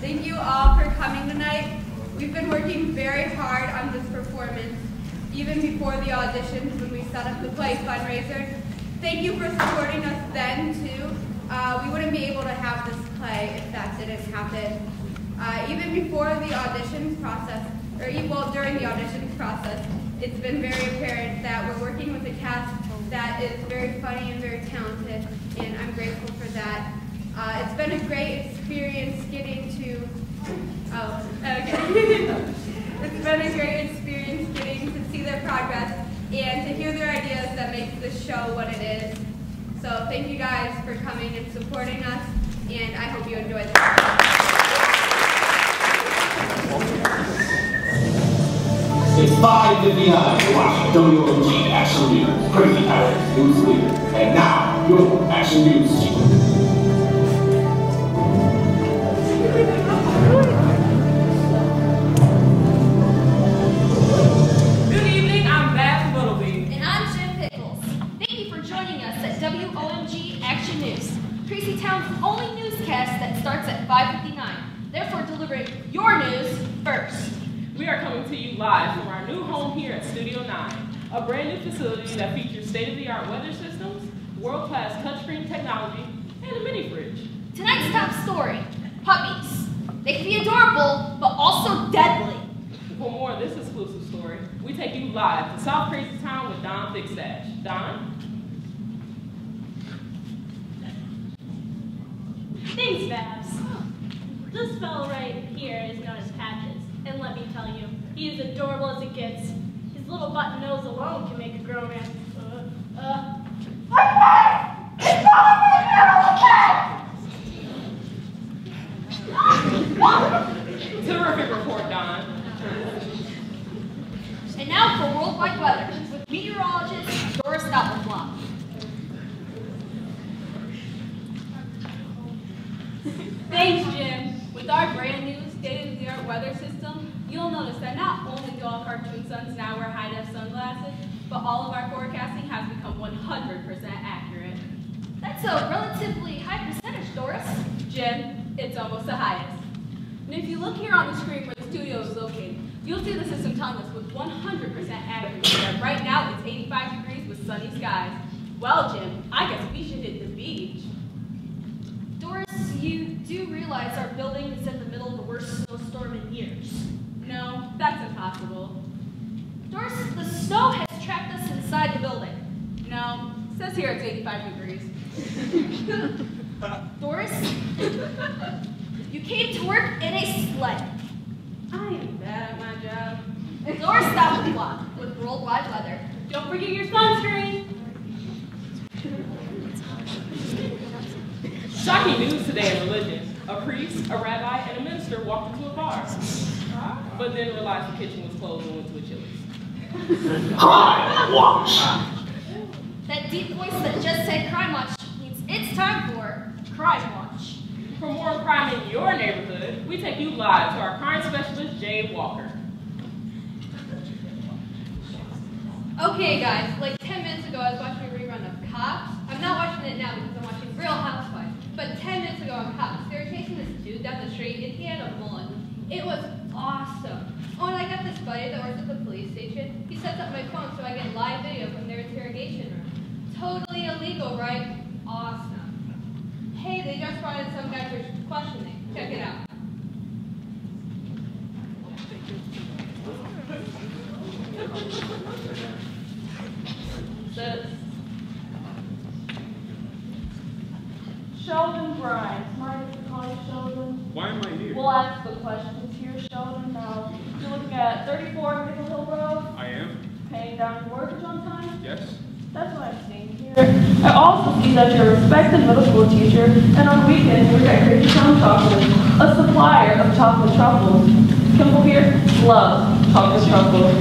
Thank you all for coming tonight. We've been working very hard on this performance, even before the auditions when we set up the play fundraiser. Thank you for supporting us then, too. We wouldn't be able to have this play if that didn't happen. Even before the auditions process, or during the auditions process, it's been very apparent that we're working with a cast that is very funny and very talented, and I'm grateful for that. It's been a great experience getting to, It's been a great experience getting to see their progress and to hear their ideas that makes this show what it is. So thank you guys for coming and supporting us, and I hope you enjoy the It's 5:59 to watch WOMG Action News, Crazy Town News Leader. And now, your Action News team. Good evening, I'm Bath Littleby. And I'm Jim Pickles. Thank you for joining us at WOMG Action News, Crazy Town's only newscast that starts at 5:59. Therefore, delivering your news first. We are coming to you live from our new home here at Studio 9, a brand new facility that features state-of-the-art weather systems, world-class touchscreen technology, and a mini fridge. Tonight's top story, puppies. They can be adorable, but also deadly. For more of this exclusive story, we take you live to South Crazy Town with Don Thickstash. Don? Thanks, Babs. This fellow right here is known as Patches. And let me tell you, he is adorable as it gets. His little button nose alone can make a grown man. Terrific report, Don. And now for worldwide weather with meteorologist Doris Doppelflop. Thanks, Jim. With our brand new state-of-the-art weather system, you'll notice that not only do all cartoon suns now wear high-def sunglasses, but all of our forecasting has become 100% accurate. That's a relatively high percentage, Doris. Jim, it's almost the highest. And if you look here on the screen where the studio is located, you'll see the system telling us with 100% accuracy that right now it's 85 degrees with sunny skies. Well, Jim, I guess we should hit the beach. Doris, you do realize our building is in the middle of the worst snowstorm in years. No, that's impossible. Doris, the snow has trapped us inside the building. No, it says here it's 85 degrees. Doris, you came to work in a sled. I am bad at my job. Doris Doppelflop with worldwide weather. Don't forget your sunscreen. Shocking news today in religion. A priest, a rabbi, and a minister walked into a bar, but then realized the kitchen was closed and went to a Chili's. Crime Watch. That deep voice that just said Crime Watch means it's time for Crime Watch. For more crime in your neighborhood, we take you live to our crime specialist, Jay Walker. Okay, guys, like 10 minutes ago, I was watching a rerun of Cops. I'm not watching it now because I'm watching Real Housewives. But 10 minutes ago on Cops, they were chasing this dude down the street, and he had a mullet. It was awesome. Oh, and I got this buddy that works at the police station. He sets up my phone so I get live video from their interrogation room. Totally illegal, right? Awesome. Hey, they just brought in some guy for questioning. Check it out. Sheldon Grimes. Mind if we call you Sheldon? Why am I here? We'll ask the questions here, Sheldon. Now, you're looking at 34 Maple Hill Road. I am? Paying down your mortgage on time? Yes. That's what I'm seeing here. I also see that you're a respected middle school teacher, and on weekends you work at Crazy Town Chocolate, a supplier of chocolate truffles. Kimball here loves chocolate truffles.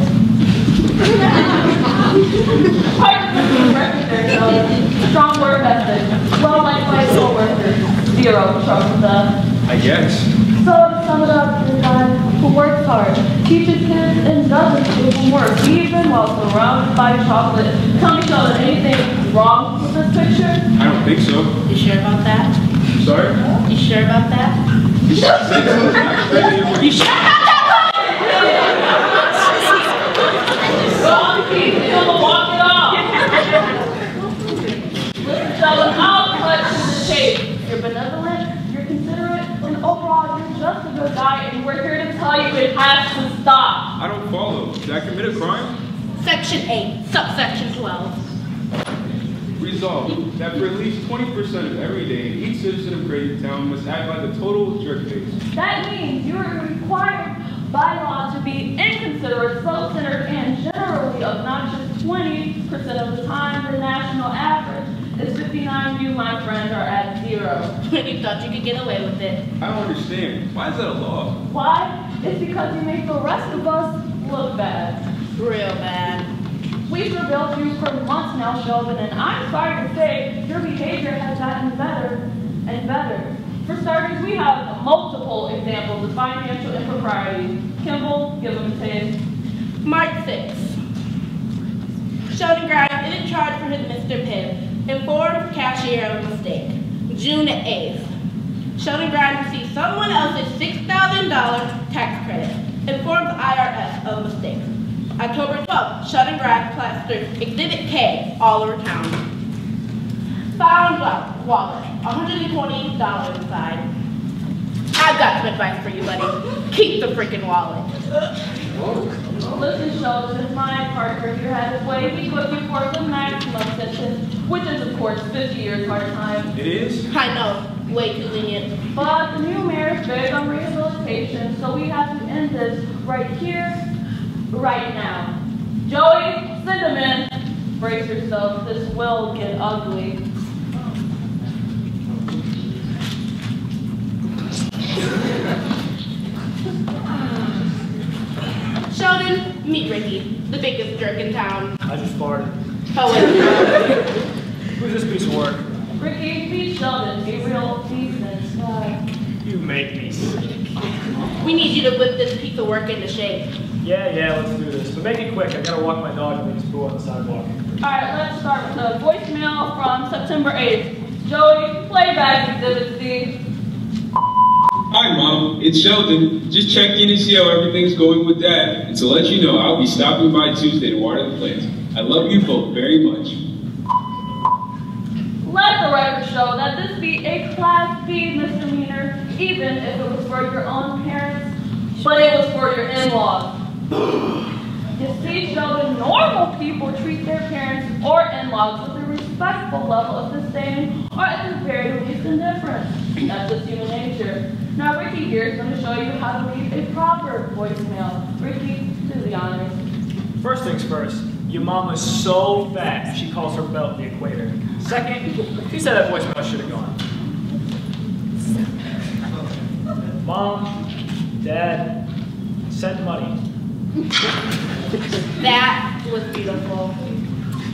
Strong work ethic, well-liked by co-workers, zero trouble theft. I guess. So to sum it up, you're a guy who works hard, teaches kids, and doesn't do homework, even while surrounded by chocolate. Tell me, Sheldon, anything wrong with this picture? I don't think so. You sure about that? Sorry? You sure about that? You shut up that walk it off. Listen, Sheldon, I'll cut to the chase. You're benevolent, you're considerate, and overall, you're just a good guy, and we're here to tell you it has to stop. I don't follow. Did I commit a crime? Section 8, subsection 12. Resolved that for at least 20% of every day, each citizen of Crazy Town must act like a total jerkface. That means you are required by law to be inconsiderate, self-centered, and generally obnoxious 20% of the time. The national average is 59. You, my friend, are at 0. You thought you could get away with it. I don't understand. Why is that a law? Why? It's because you make the rest of us look bad. Real bad. We've surveilled you for months now, Sheldon, and I'm sorry to say your behavior has gotten better and better. For starters, we have multiple examples of financial improprieties. Kimball, give them a taste. March 6th. Sheldon Grimes is in charge for his Mr. Pibb. Informed cashier of a mistake. June 8th. Sheldon Grimes received someone else's $6,000 tax credit. Informed IRS of a mistake. October 12th, Sheldon Grimes plastered Exhibit K all over town. Found wallet, $120 inside. I've got some advice for you, buddy. Keep the freaking wallet. Listen, Sheldon, if my partner here had his way, he'd put you for the maximum sentence, which is, of course, 50 years hard time. It is? I know, way too lenient. But the new mayor is big on rehabilitation, so we have to end this right here, right now. Joey, send him in. Brace yourself, this will get ugly. Sheldon, meet Ricky, the biggest jerk in town. I just farted. Oh, wait. Who's this piece of work? Ricky, be Sheldon, a real decent guy. You make me sick. We need you to whip this piece of work into shape. Yeah, let's do this. But make it quick. I gotta walk my dog and he's poo on the sidewalk. Alright, let's start with the voicemail from September 8th. Joey, play back Exhibit C. Hi, Mom. It's Sheldon. Just checking in and see how everything's going with Dad. And to let you know, I'll be stopping by Tuesday to water the plants. I love you both very much. Let the record show that this be a Class B misdemeanor, even if it was for your own parents, but it was for your in-laws. You see, Sheldon, normal people treat their parents or in-laws with a respectful level of disdain, or at the very least indifference. That's just human nature. Now, Ricky here is going to show you how to leave a proper voicemail. Ricky, do the honors. First things first, your mom was so fat, she calls her belt the equator. Second, she said that voicemail should have gone. Mom, Dad, send money. That was beautiful.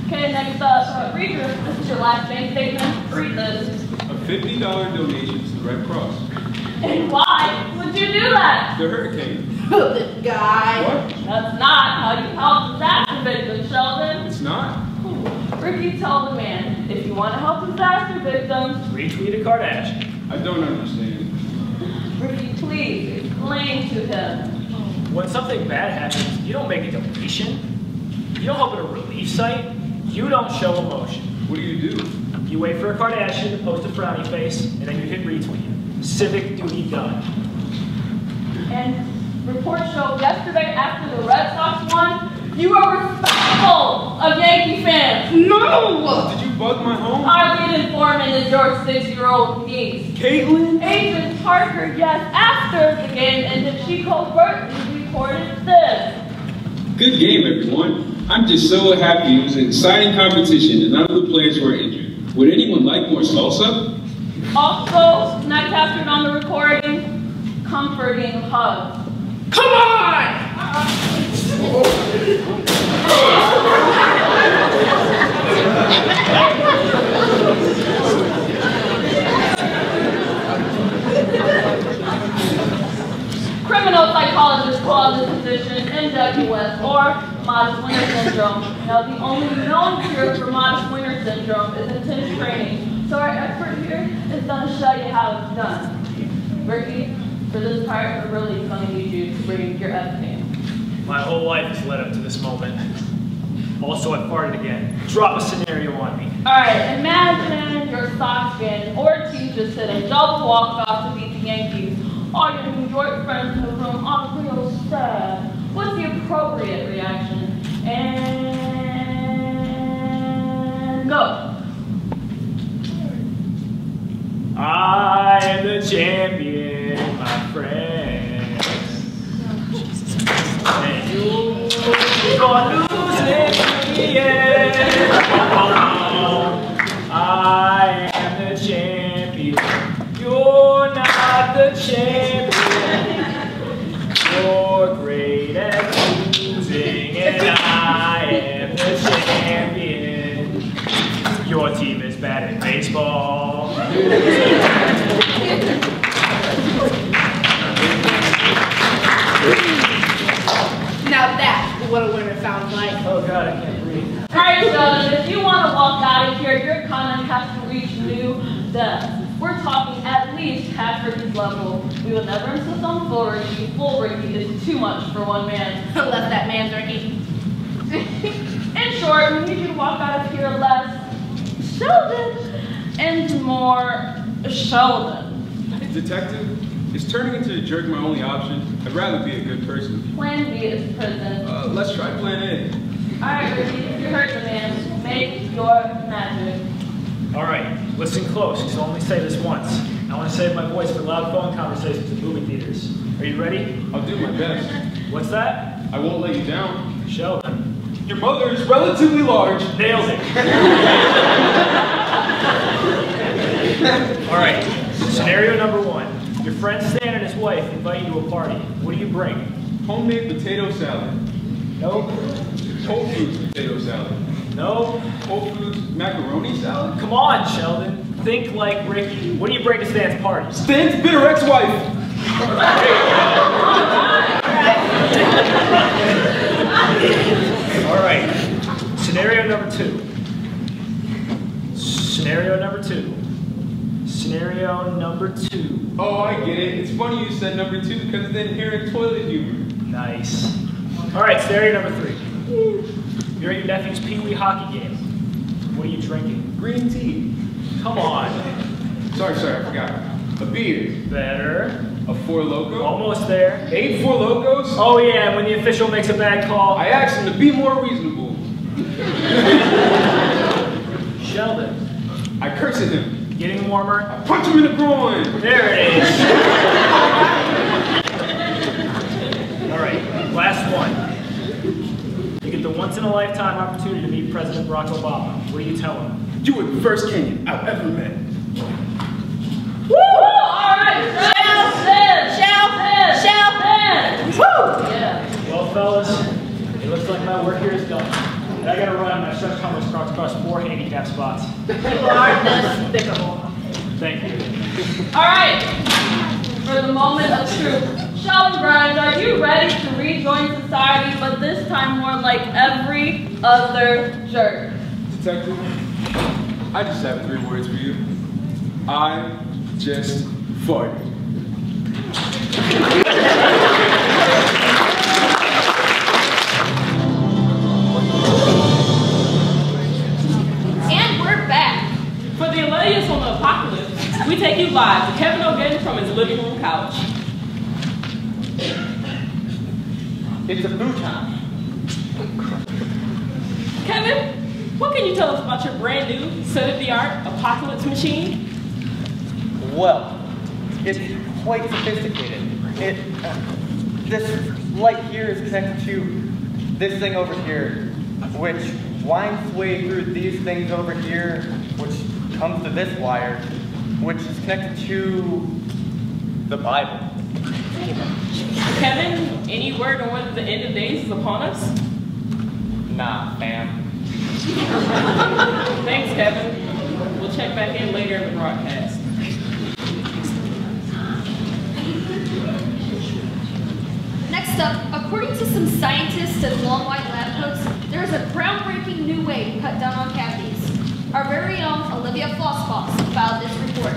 Okay, next up, reader, this is your last bank statement. Read this. A $50 donation to the Red Cross. And why would you do that? The hurricane. This guy. What? That's not how you help disaster victims, Sheldon. It's not. Ricky told the man, if you want to help disaster victims, Retweet a Kardashian. I don't understand. Ricky, please explain to him. When something bad happens, you don't make a donation. You don't help at a relief site. You don't show emotion. What do? You wait for a Kardashian to post a frowny face, and then you hit retweet. Civic duty done. And reports show yesterday after the Red Sox won, you are respectful of Yankee fans. No! Did you bug my home? Our lead informant is your 6-year-old niece. Caitlin? Agent Parker, yes, after the game ended, she covertly reported this. Good game, everyone. I'm just so happy. It was an exciting competition and none of the players were injured. Would anyone like more salsa? Also, not captured on the recording, comforting hugs. Come on! Criminal psychologists call this condition MWS, or modest winter syndrome. Now, the only known cure for modest winter syndrome is intense training. So our expert here is going to show you how it's done. Ricky? For this part, we're really going to need you to bring your F name. My whole life has led up to this moment. Also, I farted again. Drop a scenario on me. Alright, imagine your Sox fan or team just hit a double walk-off to beat the Yankees. All your New York friends in the room are real sad. What's the appropriate reaction? And go. I am the champion, my friend. And you're gonna lose it in the end. I am the champion. You're not the champion. You're great at losing, and I am the champion. Your team is bad at baseball. Now that's what a winner sounds like. Oh God, I can't breathe. Alright, Sheldon, if you want to walk out of here, you're gonna have to reach new depths. We're talking at least half Ricky's level. We will never insist on full Ricky. Full Ricky is too much for one man. Unless that man's Ricky. In short, we need you to walk out of here less Sheldon and more Sheldon. Detective, is turning into a jerk my only option? I'd rather be a good person. Plan B is prison. Let's try plan A. Alright, Ricky, you heard the man. Make your magic. Alright, listen close, because I'll only say this once. I want to save my voice for loud phone conversations in movie theaters. Are you ready? I'll do my best. What's that? I won't let you down. Sheldon. Your mother is relatively large. Nailed it. Alright, scenario number 1. Your friend Stan and his wife invite you to a party. What do you bring? Homemade potato salad. Nope. Whole Foods potato salad. Nope. Whole Foods macaroni salad? Come on, Sheldon. Think like Ricky. What do you bring to Stan's party? Stan's bitter ex-wife. Alright, scenario number 2. Scenario number 2. Scenario number 2. Oh, I get it. It's funny you said number 2 because of the inherent toilet humor. Nice. Alright, scenario number 3. You're at your nephew's Pee-wee hockey game. What are you drinking? Green tea. Come on. Sorry, I forgot. A beer. Better. A Four Loko. Almost there. 8 Four Locos? Oh yeah, when the official makes a bad call. I asked him to be more reasonable. Sheldon. I curse at him. Getting warmer. I punch him in the groin. There it is. Alright, last one. You get the once-in-a-lifetime opportunity to meet President Barack Obama. What do you tell him? You were the first Kenyan I've ever met. Woo! Alright, Sheldon! Woo! Yeah. Well, fellas, it looks like my work here is done. And I gotta run. My stretch Thomas across 4 handicap spots. You are despicable. Thank you. Alright, for the moment of truth. Sheldon Grimes, are you ready to rejoin society, but this time more like every other jerk? Detective, I just have 3 words for you. I just farted. And we're back. For the latest on the apocalypse, we take you live to Kevin O'Ginn from his living room couch. It's a futon. Kevin, what can you tell us about your brand new, state-of-the-art apocalypse machine? Well, it's quite sophisticated. This light here is connected to this thing over here, which winds its way through these things over here, which comes to this wire, which is connected to the Bible. Kevin, any word on whether the end of days is upon us? Nah, fam. Thanks, Kevin. We'll check back in later in the broadcast. Next up, according to some scientists at long white lab coats, there is a groundbreaking new way to cut down on cavities. Our very own Olivia Flossbox filed this report.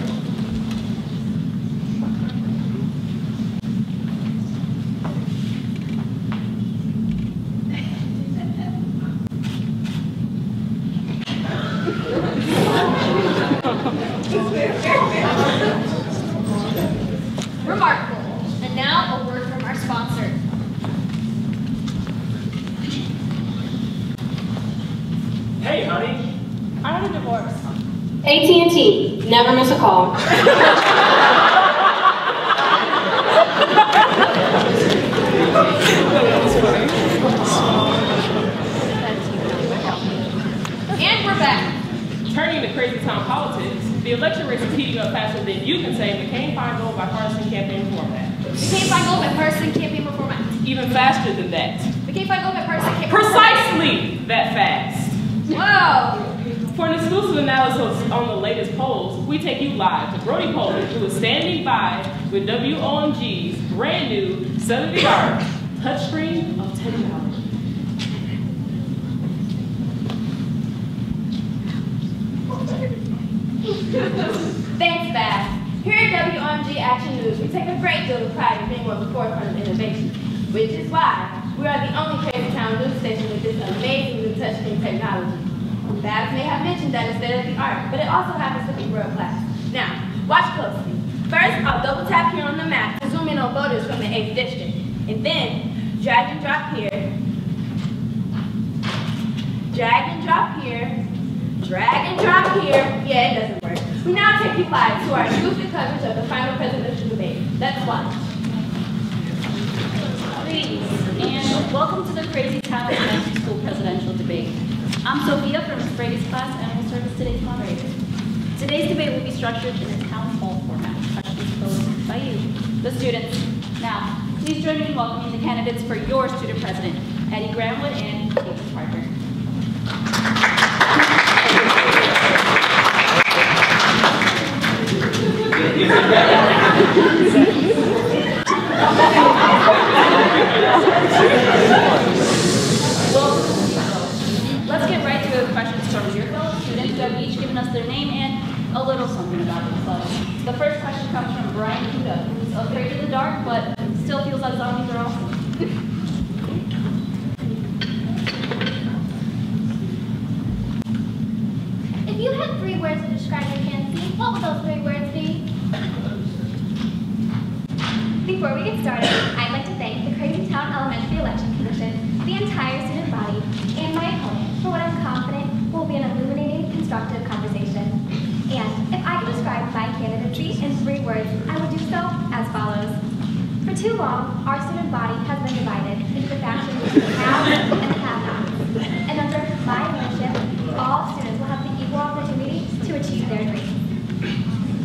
Remarkable. And now, a word from our sponsor. Hey, honey. I want a divorce. AT&T, never miss a call. And we're back. Turning to crazy town politics, the election race is heating up faster than you can say McCain-Feingold gold by partisan campaign format. McCain-Feingold gold by partisan campaign format. Even faster than that. McCain-Feingold gold by partisan campaign Precisely that fast. Whoa! For an exclusive analysis on the latest polls, we take you live to Brody Poland, who is standing by with WOMG's brand new, state-of-the-art touchscreen of technology. Thanks, Bass. Here at WOMG Action News, we take a great deal of pride in being on the forefront of innovation, which is why we are the only crazy town news station with this amazing new touchscreen technology. Babs may have mentioned that it's state-of-the-art, but it also happens to be world-class. Now, watch closely. First, I'll double tap here on the map to zoom in on voters from the 8th district. And then, drag and drop here. Drag and drop here. Drag and drop here. Yeah, it doesn't work. We now take you live to our exclusive coverage of the final presidential debate. Let's watch. Greetings, and welcome to the Crazy Town Elementary School presidential debate. I'm Sophia from Ms. Brady's class, and I will serve as today's moderator. Today's debate will be structured in a town hall format, questions posed by you, the students. Now, please join me in welcoming the candidates for your student president, Eddie Granwood and David Parker. Let's get right to the questions from your fellow students who have each given us their name and a little something about themselves. The first question comes from Brian Kuda, who's afraid of the dark, but still feels like zombies are awesome. If you had 3 words to describe your fantasy, what would those 3 words be? Before we get started, I'd like to thank the Crazy Town Elementary Election Commission, the entire student body, and my opponent for what I'm confident will be an illuminating, constructive conversation. And if I could describe my candidacy in 3 words, I would do so as follows. For too long, our student body has been divided into the factions of the have and the have-nots. And under my leadership, all students will have the equal opportunity to achieve their dreams.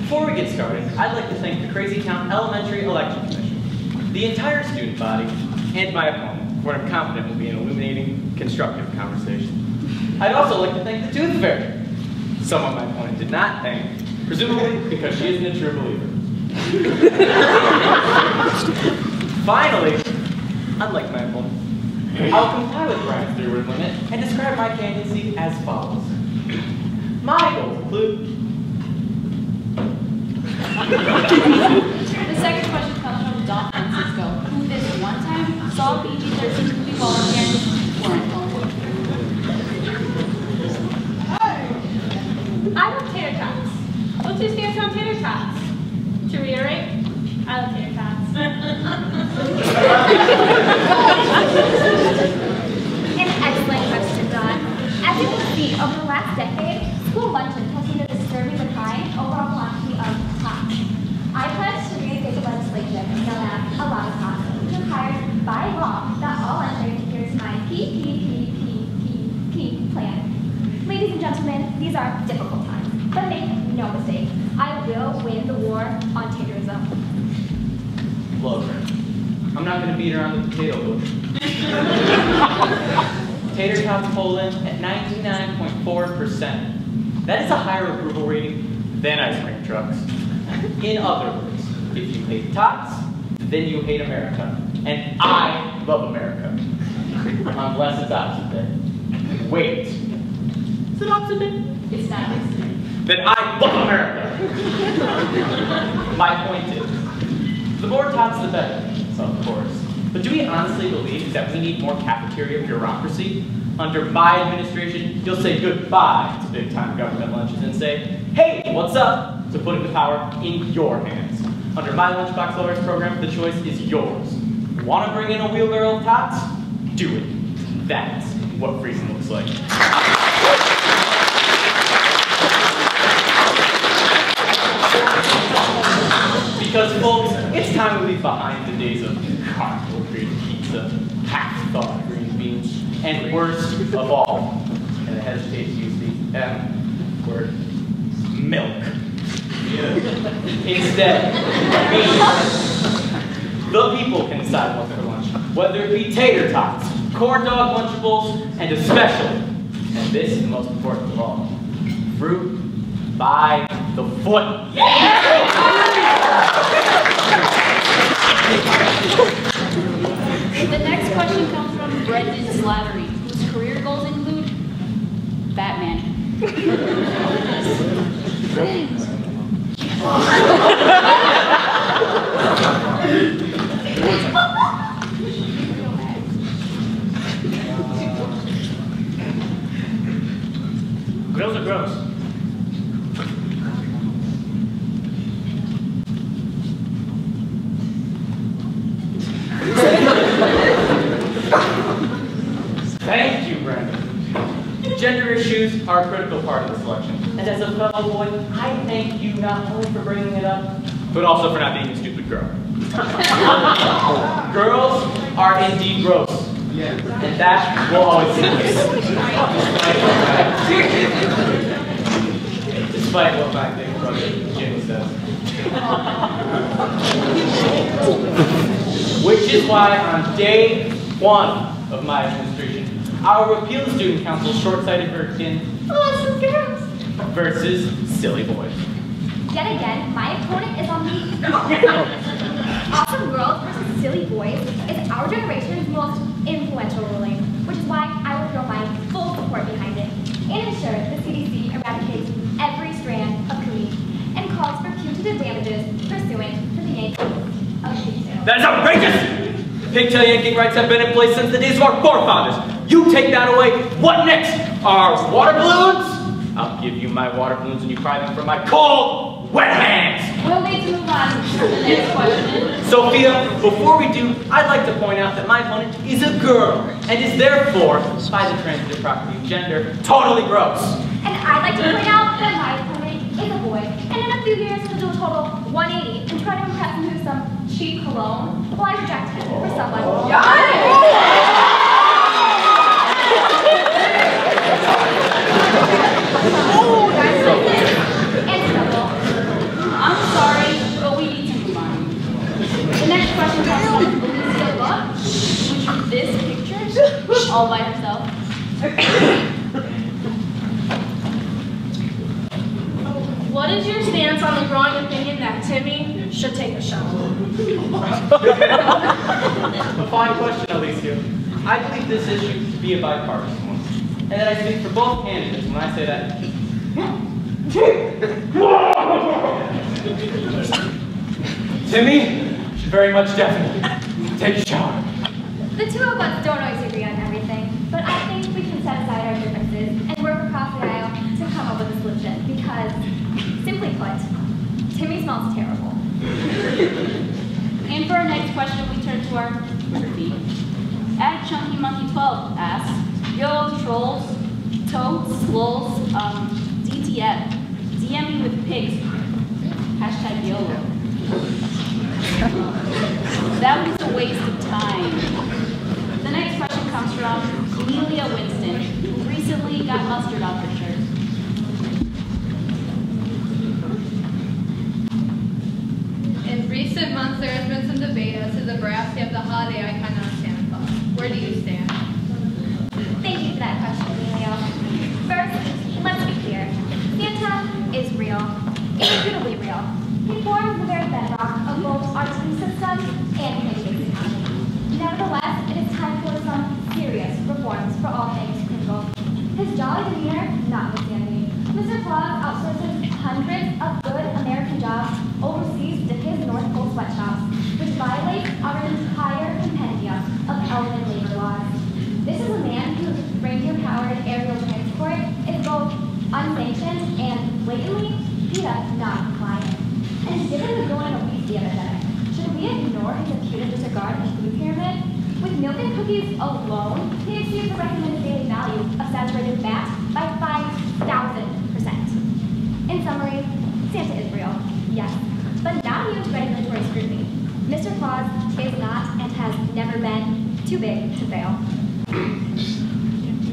Before we get started, I'd like to thank the Crazy Town Elementary Election Commission, the entire student body, and my opponent for what I'm confident will be an illuminating, constructive conversation. I'd also like to thank the Tooth Fairy, someone my opponent did not thank, presumably because she isn't a true believer. Finally, unlike my opponent, I'll comply with Brian's 3-word limit and describe my candidacy as follows. My goals include The second question comes from Don Francisco, who this one time saw a PG-13 movie volunteer for an I love tater tots. What's your stance on tater tots? To reiterate, I love tater tots. An excellent question, Don. As you can see, over the last decade, school luncheons have seen a disturbing decline overall velocity of tots. I pledge to reinstate the legislation known as a lot of tots, which requires by law that all lunchers adhere to my PPPPPP plan. Ladies and gentlemen, these are difficult times, but make no mistake, I will win the war on taterism. Look, I'm not going to beat around the potato bush. Tater Tots Poland at 99.4%. That is a higher approval rating than ice cream trucks. In other words, if you hate tots, then you hate America. And I love America. Unless it's opposite day. Wait. Is it opposite day? It's not opposite day. Then I love America. My point is, the more tots the better, so of course. But do we honestly believe that we need more cafeteria bureaucracy? Under my administration, you'll say goodbye to big-time government lunches and say, hey, what's up? To putting the power in your hands. Under my Lunchbox Lovers program, the choice is yours. Want to bring in a wheelbarrow of tots? Do it. That's what freezing looks like. Because, folks, it's time to leave behind the days of cardboard pizza, half-thawed green beans, and worst of all, and I hesitate to use the M word, milk. Instead, we, the people, can decide what's for lunch, whether it be tater tots, corn dog Lunchables, and especially, and this is the most important of all, fruit by the foot. The next question comes from Brendan Slattery, whose career goals include Batman. Grills are gross. Thank you, Brandon. Gender issues are a critical part of the selection. And as a fellow boy, I thank you not only for bringing it up, but also for not being a stupid girl. Girls are indeed gross. Yeah. And that will always be the case. Despite what my big brother Jimmy says. Which is why on day 1 of my administration, our repeal student council short-sighted verdict in Awesome girls. versus silly boys. Yet again, my opponent is on the Awesome Girls versus Silly Boys is our generation's most influential ruling, which is why I will throw my full support behind it and ensure the CDC eradicates every strand of cootie and calls for punitive damages pursuant to the Yankee of pigtail. That is outrageous! Pigtail yanking rights have been in place since the days of our forefathers. You take that away, what next? Our water balloons? I'll give you my water balloons and you pry them from my cold, wet hands! We'll need to move on to the next question. Sophia, before we do, I'd like to point out that my opponent is a girl and is therefore, by the transitive property of gender, totally gross. And I'd like to point out that my opponent is a boy, and in a few years he'll do a total 180 and try to impress him with some cheap cologne, while I reject him for someone. I'm sorry, but we need to move on. The next question comes from Alicia Buck, which is this picture, all by herself. What is your stance on the growing opinion that Timmy should take a shot? A fine question, Alicia. I believe this issue to be a bipartisan one, and that I speak for both candidates when I say that. Timmy should very much definitely take a shower. The two of us don't always agree on everything, but I think we can set aside our differences and work across the aisle to come up with a solution because, simply put, Timmy smells terrible. And for our next question, we turn to our Murphy. At Chunky Monkey 12 asks, yo, trolls, toads, lulz, DTF, DM me with pigs, hashtag YOLO. That was a waste of time. The next question comes from Amelia Winston, who recently got mustard on her shirt. In recent months, there has been some debate as to the veracity of the holiday icon on Santa Claus. Where do you stand? Thank you for that question, Emilio. First, let's be clear. Santa is real, indubitably real. He forms the very bedrock of both our team system and Canadian economy. Nevertheless, it is time for some serious reforms for all things criminal. His jolly demeanor notwithstanding, Mr. Claus outsources hundreds of good American jobs overseas to his North Pole sweatshops, which violates our entire compendium of element labor laws. This is a man whose reindeer-powered aerial transport is both unsanctioned and blatantly PETA non-compliant. And disregard the food pyramid? With milk and cookies alone, they exceed the recommended daily value of saturated fat by 5,000%. In summary, Santa is real, yes, but not immune to regulatory scrutiny. Mr. Claus is not and has never been too big to fail.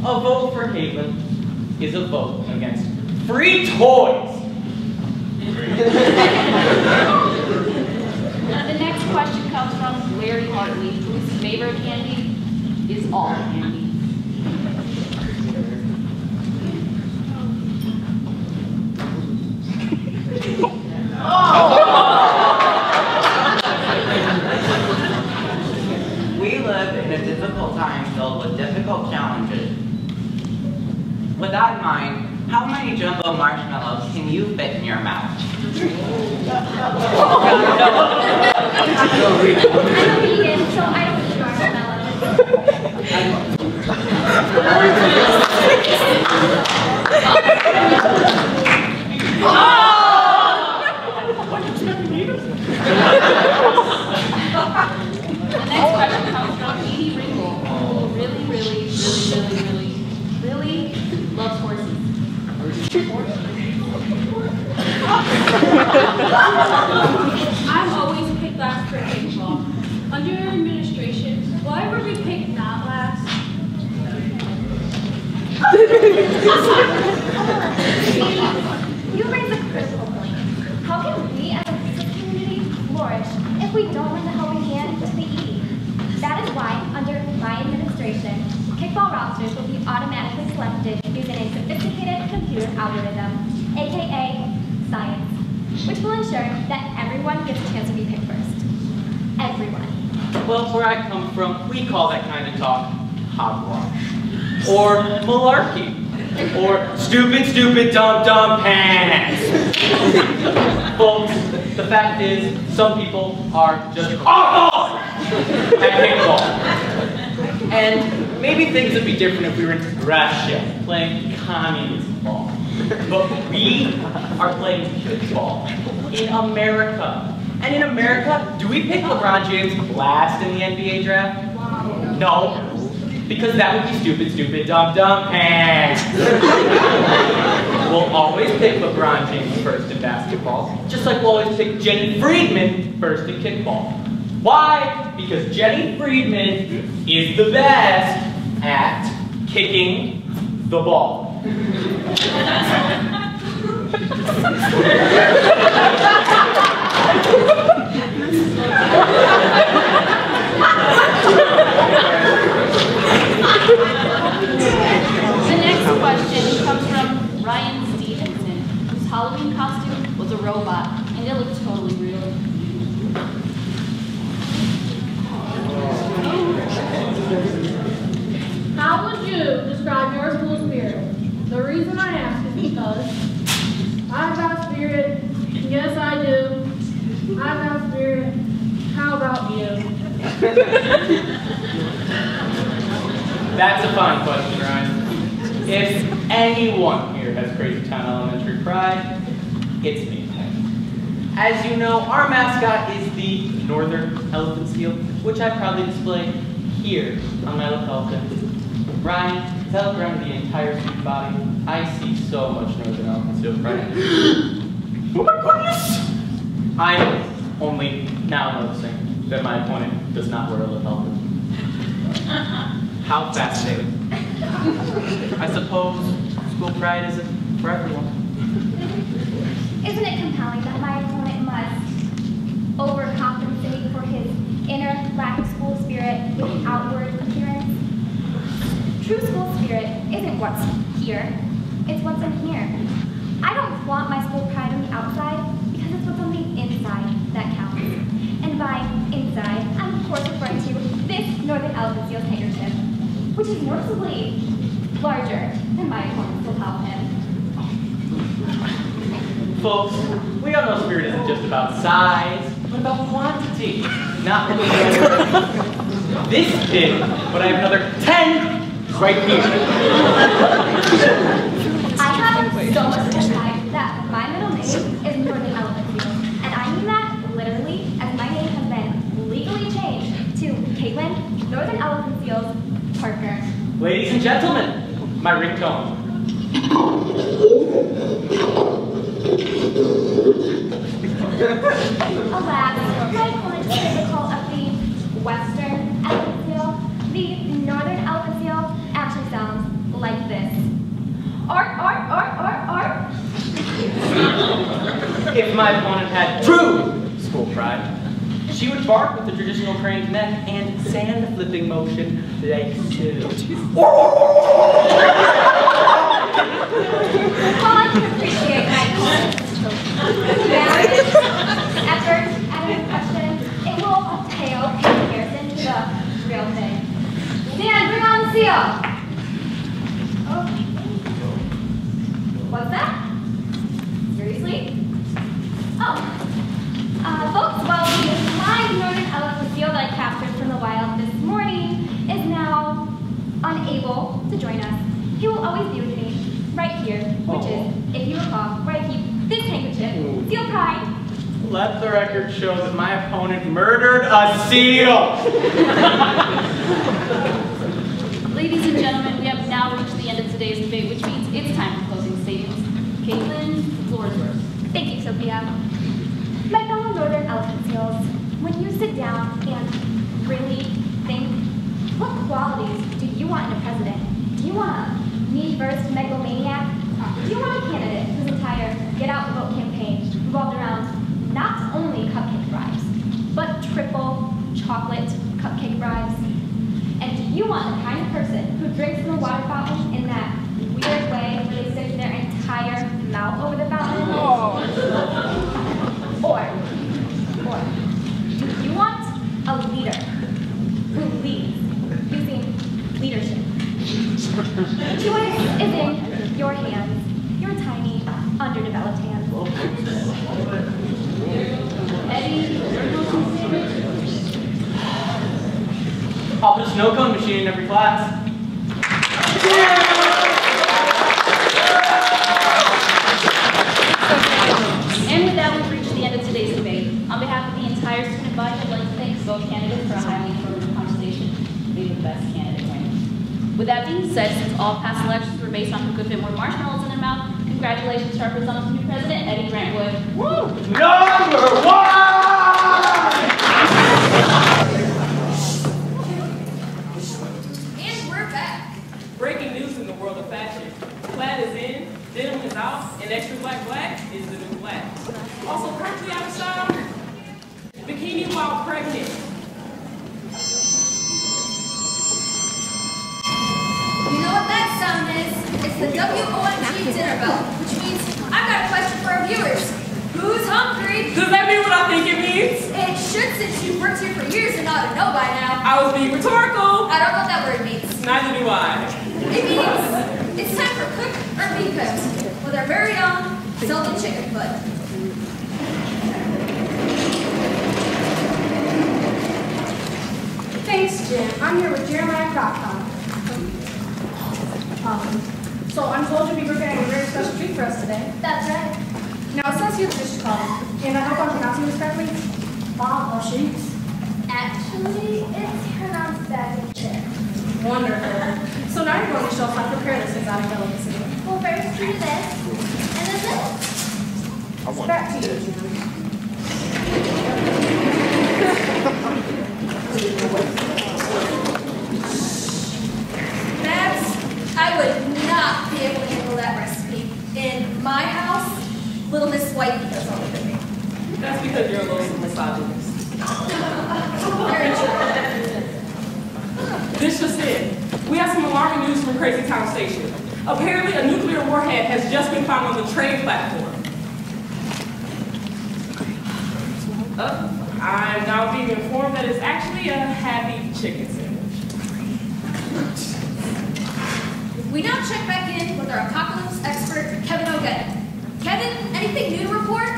A vote for Caitlin is a vote against free toys. The next question comes from Larry Hartley, whose favorite candy is all candy. We live in a difficult time filled with difficult challenges. With that in mind, how many jumbo marshmallows can you fit in your mouth? I'm a vegan, so I don't eat The next question comes from Edie Ringle, who really loves horses. I'm always picked last for kickball. Under your administration, why were we picked not last? You raise a critical point. How can we as a business community flourish if we don't lend a helping hand to the needy? That is why, under my administration, kickball rosters will be automatically selected using a sophisticated computer algorithm, aka science, which will ensure that everyone gets a chance to be picked first. Everyone. Well, where I come from, we call that kind of talk hogwash, or malarkey, or stupid, dumb pants. Folks, the fact is, some people are just awful at kickball. And maybe things would be different if we were in Russia playing communist ball. But we are playing kickball in America. And in America, do we pick LeBron James last in the NBA draft? No, because that would be stupid, dumb pants. We'll always pick LeBron James first in basketball, just like we'll always pick Jenny Friedman first in kickball. Why? Because Jenny Friedman is the best at kicking the ball. The next question comes from Ryan Stevenson, whose Halloween costume was a robot, and it looked totally real. How would you describe your school spirit? The reason I ask is because I've got spirit. Yes, I do. I've got spirit. How about you? That's a fine question, Ryan. If anyone here has Crazy Town Elementary pride, it's me. As you know, our mascot is the Northern Elephant Seal, which I proudly display here on my lapel pin. Ryan, as I look around the entire student body, I see so much Northern Elephant Seal pride. Oh my goodness! I'm only now noticing that my opponent does not wear a lapel pin. How fascinating. I suppose school pride isn't for everyone. Isn't it compelling that my opponent must overcompensate for his inner lack of school spirit with an outward appearance? True school spirit isn't what's here, it's what's in here. I don't flaunt my school pride on the outside because it's what's on the inside that counts. And by inside, I'm of course referring to this Northern Elephant Seal's handkerchief, which is noticeably larger than my opponent's lapel pin. Folks, we all know spirit isn't just about size, but about quantity. Not only this big, but I have another 10 right here. I have so much pride that my middle name is Northern Elephant Seal, and I mean that literally, as my name has been legally changed Northern Elephant Seal's partner. Ladies and gentlemen, my ringtone. Alas, my opponent took the call of the Western Elephant Seal. The Northern Elephant Seal actually sounds like this. Ark, ark, ark, ark, ark. If my opponent had true school pride, she would bark with the traditional crane's neck and sand flipping motion like so. While I can appreciate my opponent's valiant effort at an impression, it will pale in comparison to the real thing. Dan, bring on the seal. Oh. What's that? Seriously? Oh. Folks, well, the live northern elephant seal that I captured from the wild this morning is now unable to join us. He will always be with me, right here, which is, if you recall, where I keep this handkerchief, Seal Pride. Let the record show that my opponent murdered a seal! Ladies and gentlemen, we have now reached the end of today's debate, which means it's time for closing statements. Caitlin, the floor is yours. Thank you, Sophia. My fellow Northern Elephant Seals, when you sit down and really think, what qualities do you want in a president? Do you want a me-first megalomaniac? Do you want a candidate whose entire get-out-the-vote campaign revolved around not only cupcake bribes, but triple chocolate cupcake bribes? And do you want the kind of person who drinks from a water fountain in that weird way where they stick their entire mouth over the fountain? Or do you want a leader who leads using leadership? The choice is in your hands, your tiny, underdeveloped hands. Eddie, I'll put a snow cone machine in every class. And with that, we've reached the end of today's debate. On behalf of the entire student body, I'd like to thank both candidates for a highly informative conversation. May the best candidate win. With that being said, since all past elections were based on who could fit more marshmallows in their mouth, congratulations to our presumptive new president, Eddie Grantwood. Woo! Number one! And we're back. Breaking news in the world of fashion. Plaid is in, denim is out, and extra black black is the new black. Also currently out of style, bikini while pregnant. You know what that sound is? It's the WOMG dinner bell, which means I've got a question for our viewers. Who's hungry? Does that mean what I think it means? It should, since you've worked here for years and ought to know by now. I was being rhetorical. I don't know what that word means. Neither do I. It means it's time for cook or be cooked with our very own salted chicken foot. Thanks, Jim. I'm here with Jeremiah Crockton. So I'm told you'll be preparing a very special treat for us today. That's right. Now, it says here fish called, and I hope I'm pronouncing this correctly, Bob or sheets. Actually, it's pronounced Baggage. Wonderful. So now you're going to show us how to prepare this exotic delicacy. Well, first do this, and then this. Back to you, Jim. Max, I would not be able to handle that recipe. In my house, little Miss Whitey does all the cooking. That's because you're a little misogynist. Very true. This just in. We have some alarming news from Crazy Town Station. Apparently, a nuclear warhead has just been found on the train platform. I'm now being informed that it's actually a happy chicken sandwich. We now check back in with our apocalypse expert, Kevin O'Geddon. Kevin, anything new to report?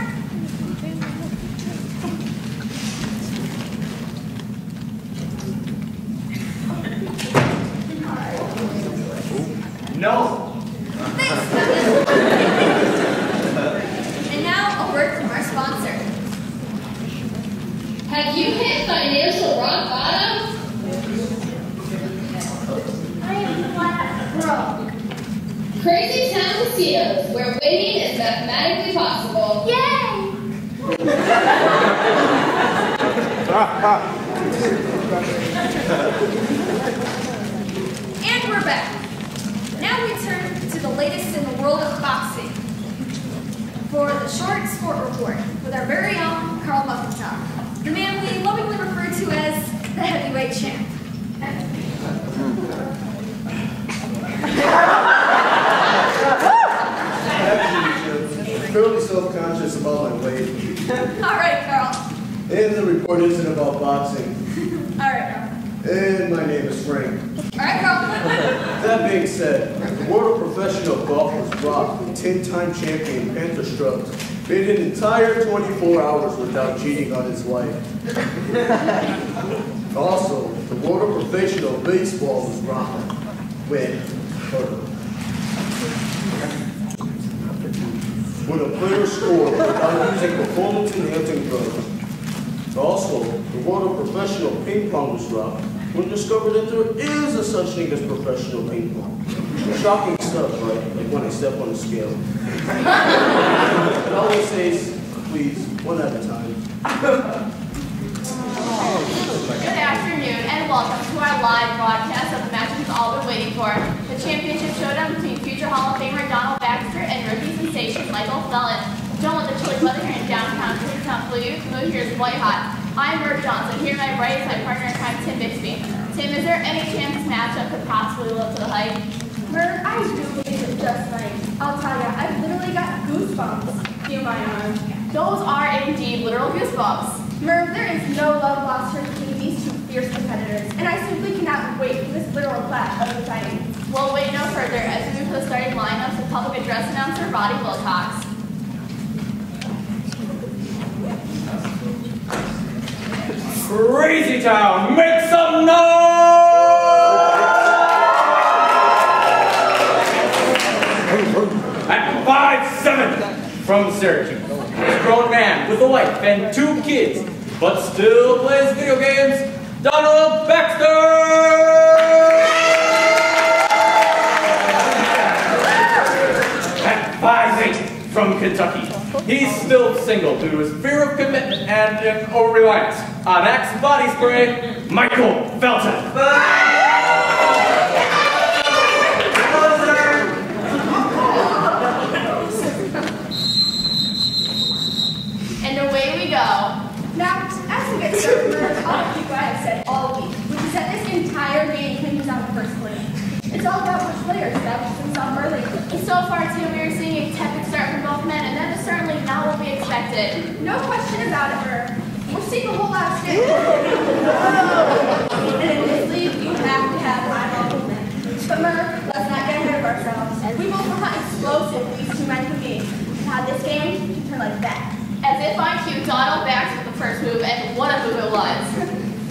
No. Thanks, Kevin. And now a word from our sponsor. Have you hit financial rock bottom? Crazy Town Casinos, where winning is mathematically possible. Yay! And we're back. Now we turn to the latest in the world of boxing for the short sport report with our very own Carl Muffentock, the man we lovingly refer to as the heavyweight champ. I'm fairly self-conscious about my weight. All right, Carl. And the report isn't about boxing. All right, Carl. And my name is Frank. All right, Carl. That being said, the world of professional golf was dropped when 10-time champion Panther Strut made an entire 24 hours without cheating on his wife. Also, the world of professional baseball was robbed when a player scored without using performance-enhancing drugs. Also, the world of professional ping pong was robbed when discovered that there is a such thing as professional ping pong. Shocking stuff, right? Like when I step on the scale. It always says, please, one at a time. Good afternoon and welcome to our live broadcast of the match we've all been waiting for. The championship showdown between future Hall of Famer Donald Baxter and rookie sensation Michael Felton. Don't let the chilly weather here in downtown Cleartown fool you. The mood here is white hot. I'm Merv Johnson. Here to my right is my partner in crime, Tim Bixby. Tim, is there any chance this matchup could possibly live up to the hype? Merv, I do believe it just right. I'll tell ya, I've literally got goosebumps. Feel my arm. Those are indeed literal goosebumps. Merv, there is no love lost here between these two fierce competitors, and I simply cannot wait for this literal clash of the Titans. We'll wait no further as we move to the starting lineups of public address announcer Roddy Wilcox. Crazy Town, make some noise! At 5'7", from Syracuse, a grown man with a wife and 2 kids, but still plays video games, Donald Baxter! At 5'8", from Kentucky, he's still single due to his fear of commitment and over-reliance on Axe body spray, Michael Felton. And away we go. Now, as we get started, Merv, I'll repeat what I've said all week, which is that this entire game hinges on the first play. It's all about which player establishes himself early. And so far, Tim, we are seeing a tepid start from both men, and that is certainly not what we expected. No question about it, Merv. We're seeing a whole lot of skill. And in this league, you have to have high movement. But Merv, let's not get ahead of ourselves. We both know how explosive these two men can be. And how this game can turn like that. As if I cued Donald Baxter with the first move, and what a move it was.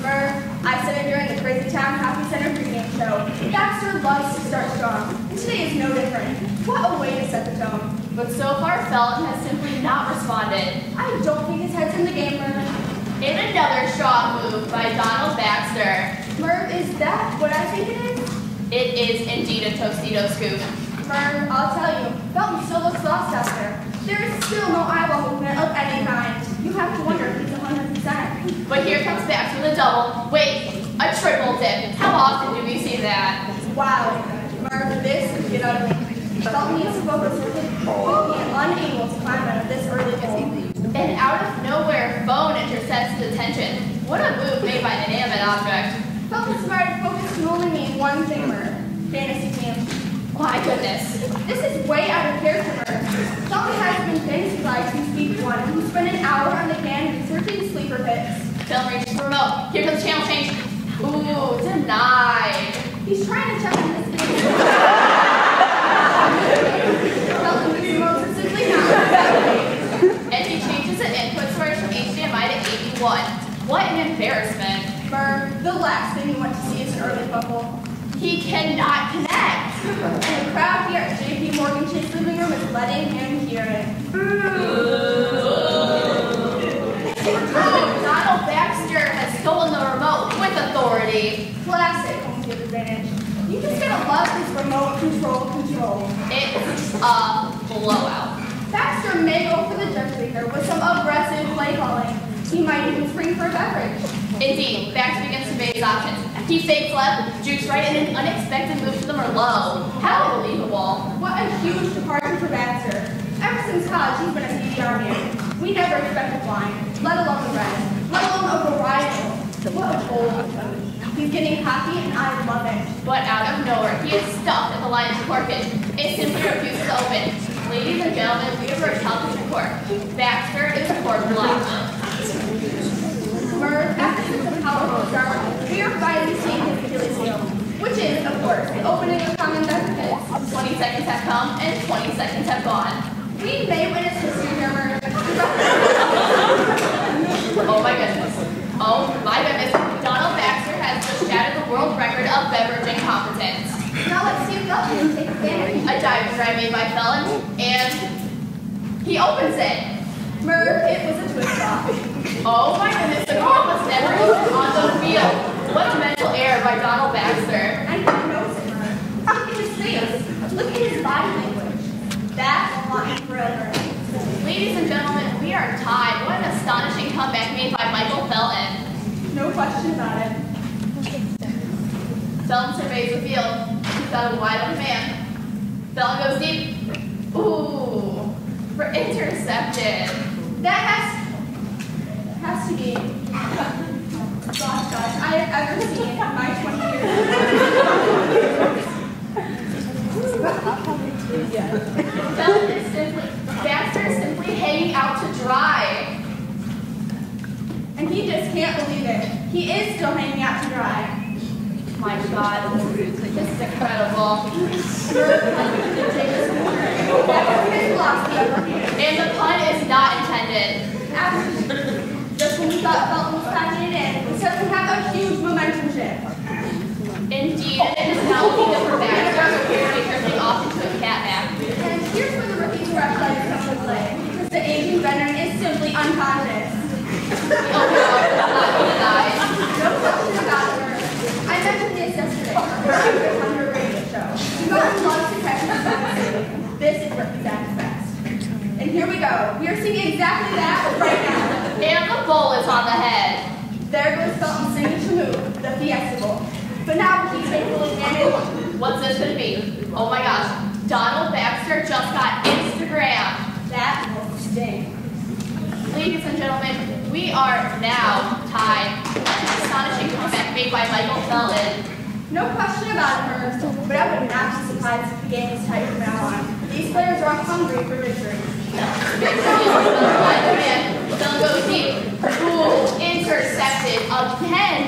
Merv, I said it during the Crazy Town Hockey Center pregame show. Baxter loves to start strong, and today is no different. What a way to set the tone. But so far, Felton has simply not responded. I don't think his head's in the game, Merv. In another strong move by Donald Baxter. Merv, is that what I think it is? It is indeed a Tostito scoop. Merv, I'll tell you, Felton still looks lost out there. There is still no eyeball movement of any kind. You have to wonder if he's 100%. But here comes Baxter with a double. Wait, a triple dip. How often do we see that? Wow. Merv, this could get ugly. Felton needs to focus on being unable to climb out of this early game. And out of nowhere, phone intercepts his attention. What a move made by an inanimate object. Felton's smart focus can only mean one thing, Merv. Fantasy team. My goodness. This is way out of character, Merv. Felton has been fantasy live since week 1. He spent an hour on the can researching sleeper picks. Film reaches the remote. Here comes channel change. Ooh, denied. He's trying to check on this video. Felton's remote is simply not. And he changes the input source from HDMI to 81. What an embarrassment. Merv, the last thing you want to see is an early fumble. He cannot connect. And the crowd here at JP Morgan Chase living room is letting him hear it. Donald Baxter has stolen the remote with authority. Classic home field advantage. You just gotta love this remote control control. It's a blowout. Baxter may go for the judge leader with some aggressive play calling. He might even spring for a beverage. Indeed, Baxter begins to weigh his options. He fakes left, jukes right, and an unexpected move to the Merlot. How unbelievable. What a huge departure for Baxter. Ever since college, he's been a CDR man. We never expected wine, let alone the red, let alone a varietal. What a bold. He's getting cocky, and I love it. But out of nowhere, he is stuck at the line of corkage. It simply refuses to open. Ladies and gentlemen, we have our television report. Baxter is cork locked. After such a powerful start, we are finally seeing his Achilles heel, which is, of course, the opening of common beverages. 20 seconds have come, and 20 seconds have gone. We may witness history here, Oh my goodness. Oh my goodness. Donald Baxter has just shattered the world record of beverage incompetence. Now let's see if Felton can take advantage. A diving try made by Felon, and he opens it. It was a twist off. Oh my goodness, the goal was never even on the field. What a mental error by Donald Baxter. And he knows it, Look at his face. Look at his body language. That's flying forever. Ladies and gentlemen, we are tied. What an astonishing comeback made by Michael Felton. No question about it. Felton surveys the field. He's got a wide open man. Felton goes deep. Ooh, for intercepted. That has to be gosh, I have ever seen in my 20 years. Baxter is simply hanging out to dry. And he just can't believe it. He is still hanging out to dry. My God, this is incredible. And the pun is not intended. Just when we thought Felton was packing it in, we suddenly have a huge momentum shift. Indeed, and it is now looking up for Baxter, apparently drifting off into a cat nap. And here's where the rookie direct players come to play, because the aging veteran is simply unconscious. No question about it. I mentioned this yesterday on your radio show. You guys love to catch me. This is rookie at its best. And here we go. We are seeing exactly that right now. And the bowl is on the head. There goes Felton's signature move, the Fiesta Bowl. But now we take full advantage. What's this going to be? Oh my gosh. Donald Baxter just got Instagram. That will sting. Ladies and gentlemen, we are now tied. An astonishing comeback made by Michael Felton. No question about it, but I would not be surprised if the game is tight from now on. These players are hungry for victory. Felton goes deep. Ooh, intercepted again.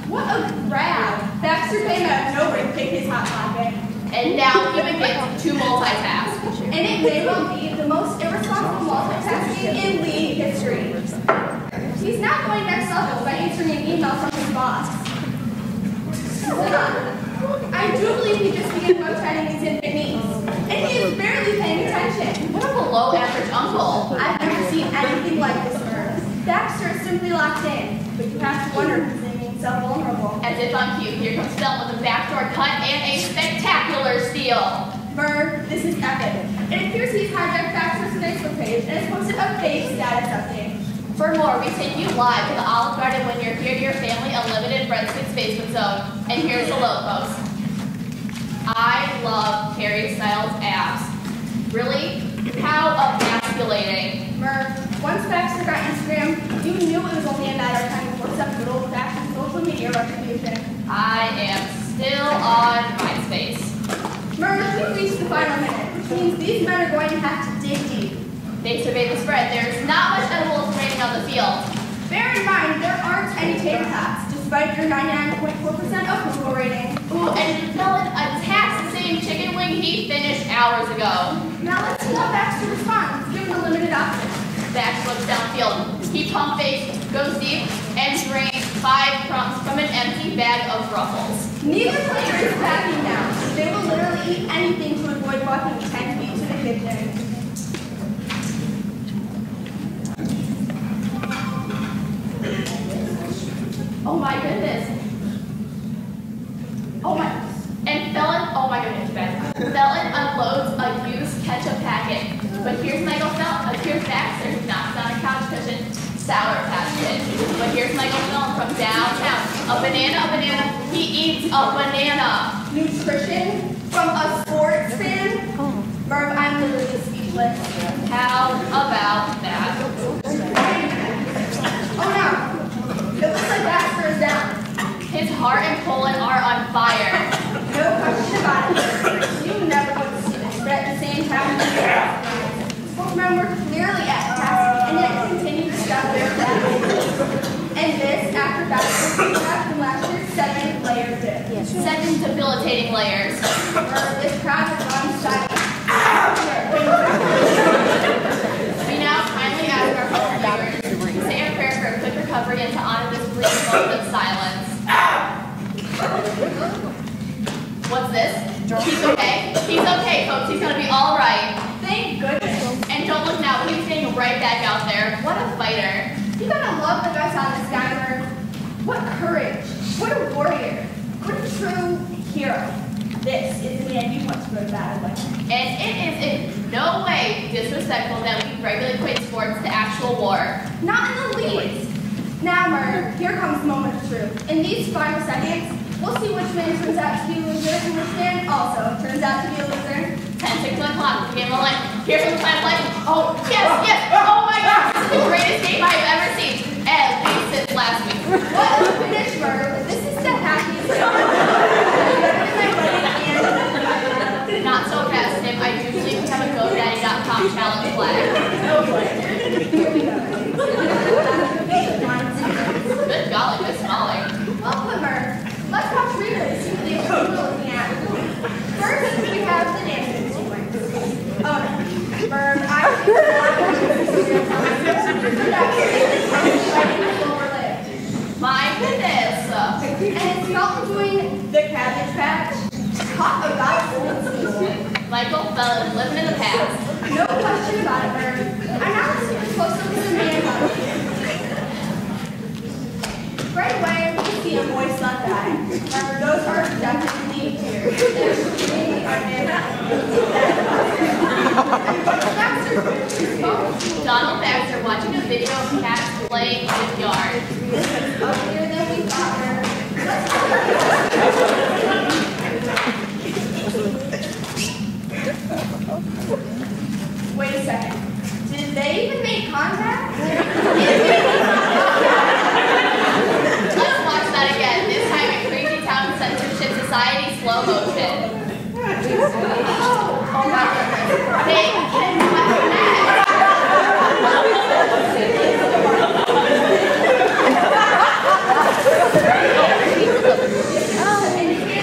What a grab. Baxter came out of nowhere to pick his hot pocket. And now he begins to multitask. And it may well be the most irresponsible multitasking in league history. He's not going next level by answering an email from his boss. I do believe he just began rotating his infant niece. And he is barely paying attention. What a below average uncle. I've never seen anything like this, Baxter is simply locked in, but you have to wonder if he's making himself vulnerable. As if on cue, here comes Felton with a backdoor cut and a spectacular steal. This is epic. It appears he's hijacked Baxter's Facebook page and has posted a page status update. For more, we take you live to the Olive Garden when you're here to your family unlimited breadsticks basement zone. And here's the low post. I love Harry Styles' abs. Really? How emasculating. Once Baxter got Instagram, you knew it was only a matter of time before some good old-fashioned social media retribution. I am still on MySpace. We've reached the final minute, which means these men are going to have to dig deep. They survey the spread. There's not much edible remaining on the field. Bear in mind, there aren't any tater tots, despite your 99.4% approval rating. Ooh, and Felton attacks the same chicken wing he finished hours ago. Now let's see how Baxter responds, given the limited options. Baxter looks downfield. He pump fakes, goes deep, and drains 5 crumbs from an empty bag of Ruffles. Neither player is backing down. They will literally eat anything to avoid walking 10 feet to the kitchen. Oh my goodness. Oh my. And Felton, oh my goodness, you guys. Felton unloads a used ketchup packet. But here's Michael Baxter, who knocks down a couch cushion. Sour Patch Kid. But here's Michael Felton from downtown. A banana. He eats a banana. Nutrition from a sports fan? Merv, I'm literally speechless. How about that? Oh no. It looks like Baxter is down. His heart and colon are on fire. No question about it. You never would see this, but at the same time, both men were clearly at task, and yet continued to shove their flag. And this, after Baxter's attack from last year, 7 layers in. Yes. 7 debilitating layers. This crowd is on silent. We now kindly ask our fellow viewers to say a prayer for a quick recovery and to honor this brief moment of silence. What's this? He's okay. He's okay, folks. He's gonna be all right. Thank goodness. And don't look now, but he's getting right back out there. What a fighter. You gotta love the guys on this guy, Merv. What courage. What a warrior. What a true hero. This is the man you want to go to battle with. And it is in no way disrespectful that we regularly equate sports to actual war. Not in the least. Now, Merv, here comes the moment of truth. In these final seconds, we'll see which man turns out to be a loser and which man also turns out to be a loser. 10, 6 o'clock, the game of life. Here's from the plan of life. Oh, yes. Oh my gosh, this is the greatest game I have ever seen. At least since last week. What a finish, Merv. This is the happiest. Not so fast, Tim. I do believe we have a GoDaddy.com challenge flag. Good golly, Miss Molly. Well put, Merv. Let's watch replays. See what the opponent we're looking at. First, we have the dancing sequence. Oh no. Merv, I think My goodness. And it's not doing the Cabbage Patch. Talk about it. Michael Felton living in the past. No question about it, Merv. I'm not super close to the man. Right away, we see a moist sun guy. Remember, those are definitely here. Donald Baxter watching a video of cats playing in the yard. Uglier than we thought. Wait a second. Did they even make contact? Let's watch that again. This time in Crazy Town Censorship Society slow motion. Oh my goodness. They can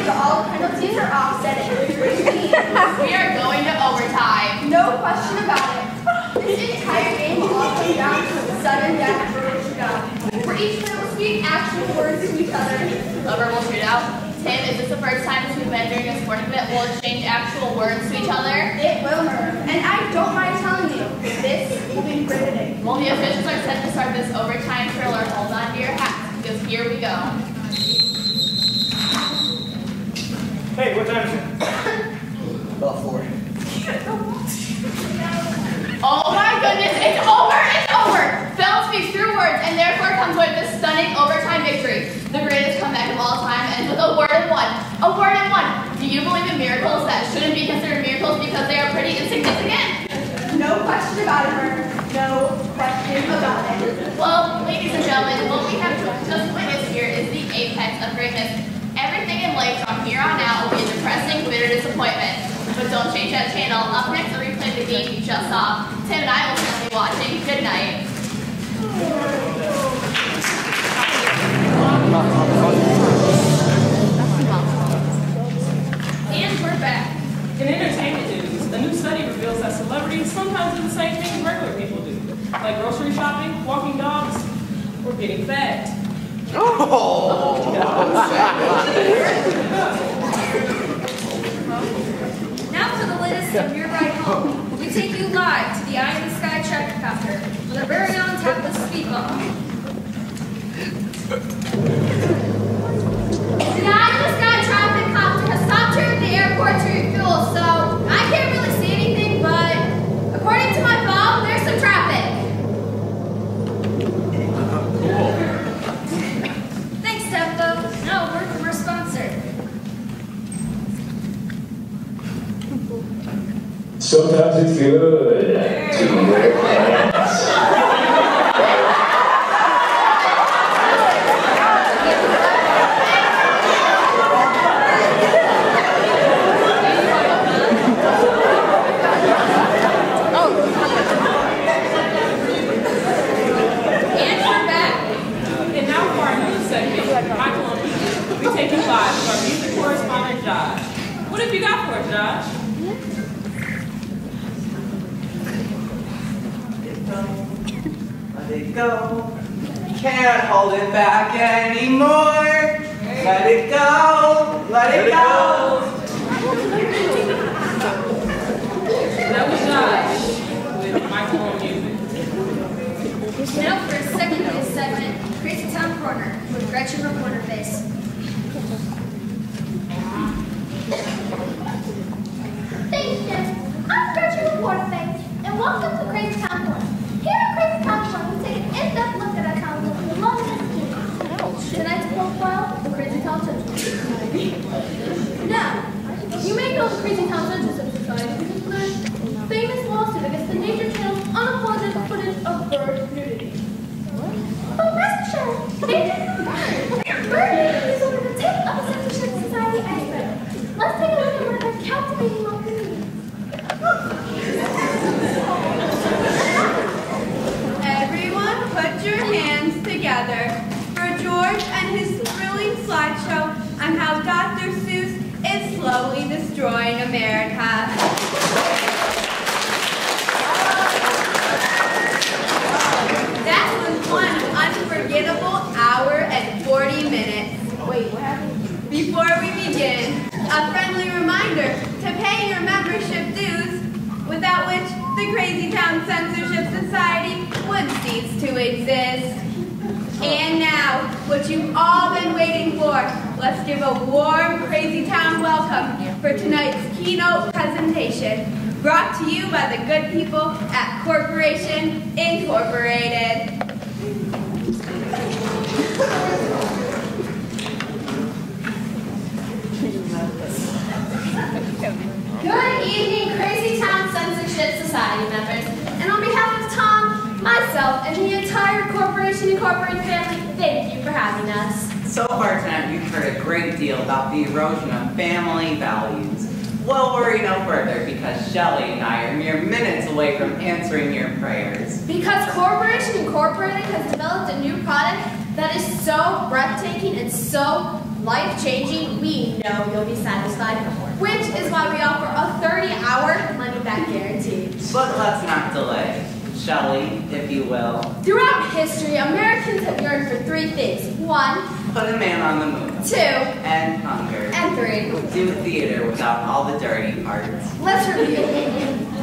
all penalties are offsetting. We are going to overtime. No question about it. This entire game will all come down to a sudden death verbal shootout, where each player will speak actual words to each other. A verbal shootout? Tim, is this the first time since we've been during a sporting event we'll exchange actual words to each other? It will, Merv. And I don't mind telling you, this will be riveting. Well, the officials are set to start this overtime thriller. Hold on to your hats, because here we go. Hey, what time is it? About 4. Oh my goodness, it's over! It's over! Felton speaks through words and therefore comes with this stunning overtime victory. The greatest comeback of all time ends with a word and one. A word and one! Do you believe in miracles that shouldn't be considered miracles because they are pretty insignificant? No question about it, Merv. No question about it. Well, ladies and gentlemen, what we have just witnessed here is the apex of greatness. Everything in life from here on out will be a depressing, bitter disappointment. But don't change that channel. Up next, we'll replay the game you just saw. Tim and I will still be watching. Good night. And we're back. In entertainment news, a new study reveals that celebrities sometimes do the same thing regular people do, like grocery shopping, walking dogs, or getting fat. Now for the latest of your ride home. We take you live to the Eye in the Sky traffic copter with our very own topless speed bump. The Eye in the Sky traffic copter has stopped here at the airport to refuel, so Sometimes it's good to wear pants. And now for our news segment, Michael and Peter, we take you live to our music correspondent, Josh. What have you got for us, Josh? Let it go. Can't hold it back anymore. Let it go. Let it go. That was Josh with Michael on music. Now for a second news segment, Crazy Town Corner with Gretchen Reporter Face. Thanks, Jen. I'm Gretchen Reporter Face, and welcome to Crazy Town Corner. Here at Crazy Town Corner, we take an in-depth look at our town from the longest history. Tonight's profile, the Crazy Town Censorship Society. Now, you may know the Crazy Town Censorship Society because of their famous lawsuit against the Nature Channel's unapologetic footage of bird nudity. But rest assured, bird nudity is only the tip of the Censorship Society iceberg. Let's take a look at one of their captivating local meetings. Everyone put your hands together for George and his thrilling slideshow on how Dr. Seuss is slowly destroying America. That was one unforgettable hour and 40 minutes. Wait, what happened? Before we begin, a friendly reminder to pay your membership dues, without which the Crazy Town Censorship Society would cease to exist. And now, what you've all been waiting for, let's give a warm Crazy Town welcome for tonight's keynote presentation, brought to you by the good people at Corporation Incorporated. Good evening, Crazy Town Censorship Society members. And on behalf of Tom, myself, and the entire Corporation Incorporated family, thank you for having us. So far tonight, you've heard a great deal about the erosion of family values. Well, worry no further, because Shelley and I are mere minutes away from answering your prayers. Because Corporation Incorporated has developed a new product that is so breathtaking and so life-changing, we know you'll be satisfied, which is why we offer a 30-hour money-back guarantee. But let's not delay. Shelley, if you will. Throughout history, Americans have yearned for three things. One, put a man on the moon. Two, and hunger. And three, do theater without all the dirty parts. Let's review.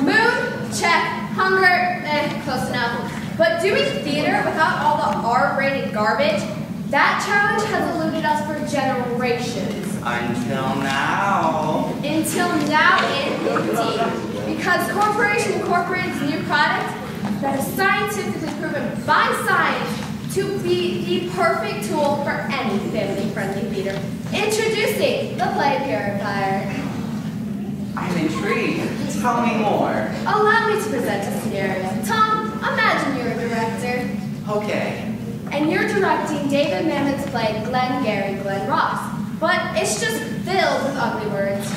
Moon, check. Hunger, close enough. But doing theater without all the R-rated garbage, that challenge has eluded us for generations. Until now. Until now, indeed. Because Corporation Incorporated's new product that is scientifically proven by science to be the perfect tool for any family-friendly theater. Introducing the Play Purifier. I'm intrigued. Tell me more. Allow me to present a scenario. Tom, imagine you're a director. Okay. And you're directing David Mamet's play Glenn Gary, Glenn Ross. But it's just filled with ugly words.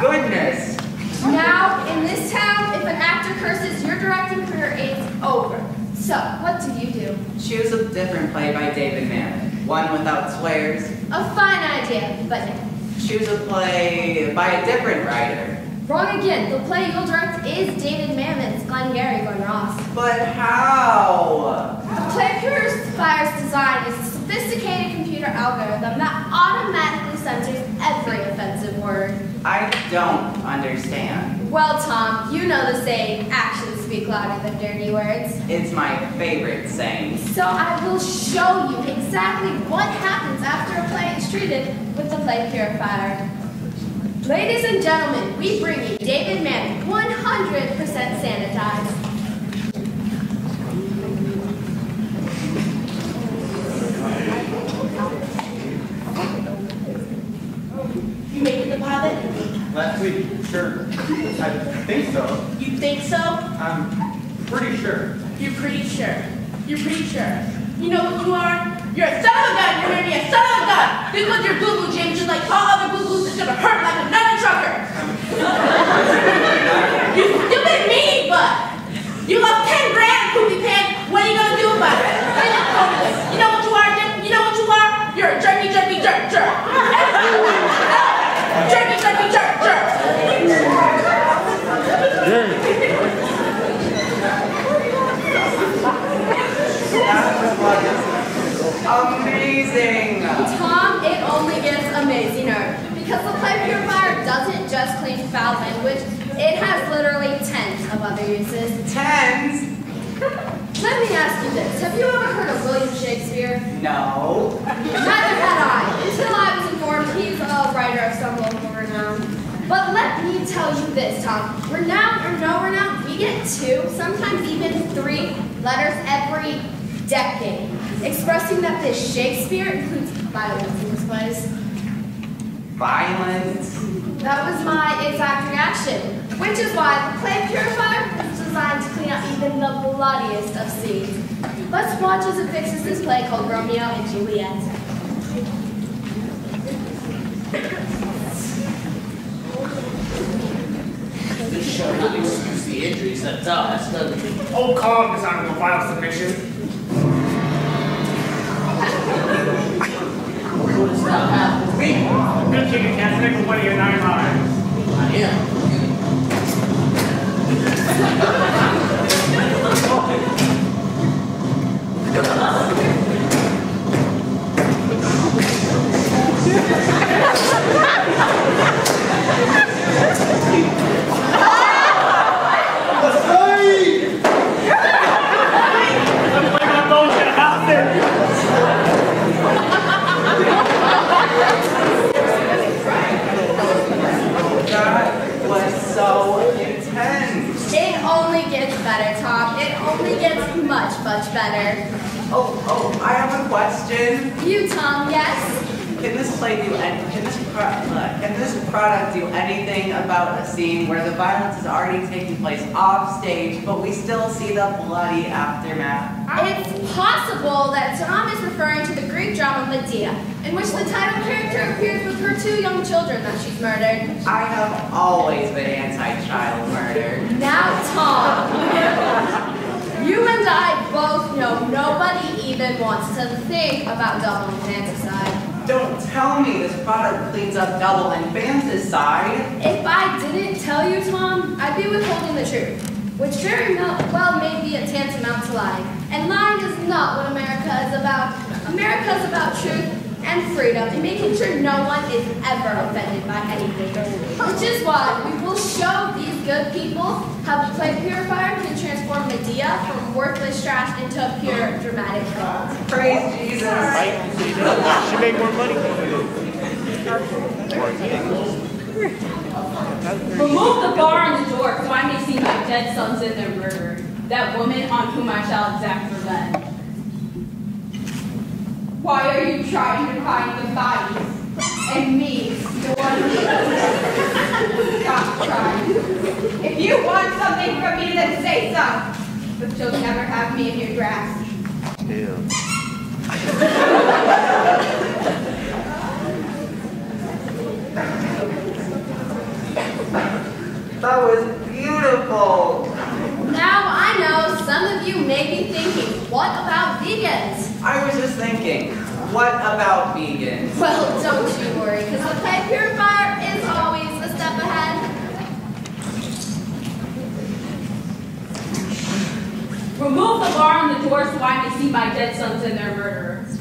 Goodness. Now, in this town, if an actor curses, your directing career is over. So, what do? Choose a different play by David Mamet. One without swears. A fine idea, but no. Choose a play by a different writer. Wrong again. The play you'll direct is David Mamet's Glenn Gary, Glenn Ross. But how? The Play Purifier's design is a sophisticated computer algorithm that automatically censors every offensive word. I don't understand. Well, Tom, you know the saying, actions speak louder than dirty words. It's my favorite saying. So I will show you exactly what happens after a play is treated with the Play Purifier. Ladies and gentlemen, we bring you David Mamet, 100% sanitized. You made it the pilot? Last week, sure. I think so. think so? I'm pretty sure. You're pretty sure. You're pretty sure. You know what you are? You're a son of a gun! You heard me? A son of a gun! This was your boo-boo, James, just like all other boo-boos that's gonna hurt like another trucker! You stupid meanie butt! You lost 10 grand, poopy pants! What are you gonna do about it? You know what you are, Jim? You know what you are? You're a jerky, jerk, jerk! Jerky, jerk, jerk! Amazing! Tom, it only gets amazinger. Because the play purifier doesn't just clean foul language, it has literally tens of other uses. Tens? Let me ask you this. Have you ever heard of William Shakespeare? No. Neither had I, until I was informed he's a writer of some local renown. But let me tell you this, Tom. Renown or no renown, we get 2, sometimes even 3 letters every decade, expressing that this Shakespeare includes violence in his plays. Violence? That was my exact reaction, which is why the play purifier is designed to clean out even the bloodiest of scenes. Let's watch as it fixes this play called Romeo and Juliet. This show will excuse the injuries that does, doesn't it? Oh, calm, dishonorable file submission. What is now happening to me? Good chicken can't stick with one of your 9 lives. I am. That was so intense. It only gets better, Tom. It only gets much, much better. Oh, I have a question. You, Tom, yes? Can this product do anything about a scene where the violence is already taking place off stage, but we still see the bloody aftermath? It's possible that Tom is referring to the Greek drama Medea, in which the title character appears with her 2 young children that she's murdered. I have always been anti-child murder. Now, Tom, you and I both know nobody even wants to think about double infanticide. Don't tell me this product cleans up double infanticide. If I didn't tell you, Tom, I'd be withholding the truth, which very well may be a tantamount to lying. And lying is not what America is about. America is about truth and freedom and making sure no one is ever offended by anything. Which is why we will show these good people how the play purifier can transform Medea from worthless trash into a pure dramatic gold. Praise Jesus. She made more money. Remove the bar on the door so I may see my dead sons in their murder. That woman on whom I shall exact revenge. Why are you trying to hide the bodies? And me, the one who stop trying. If you want something from me, then say so. But you'll never have me in your grasp. That was beautiful. Now I know some of you may be thinking, what about vegans? I was just thinking, what about vegans? Well, don't you worry, because the play purifier is always a step ahead. Remove the bar on the door so I may see my dead sons and their murderers.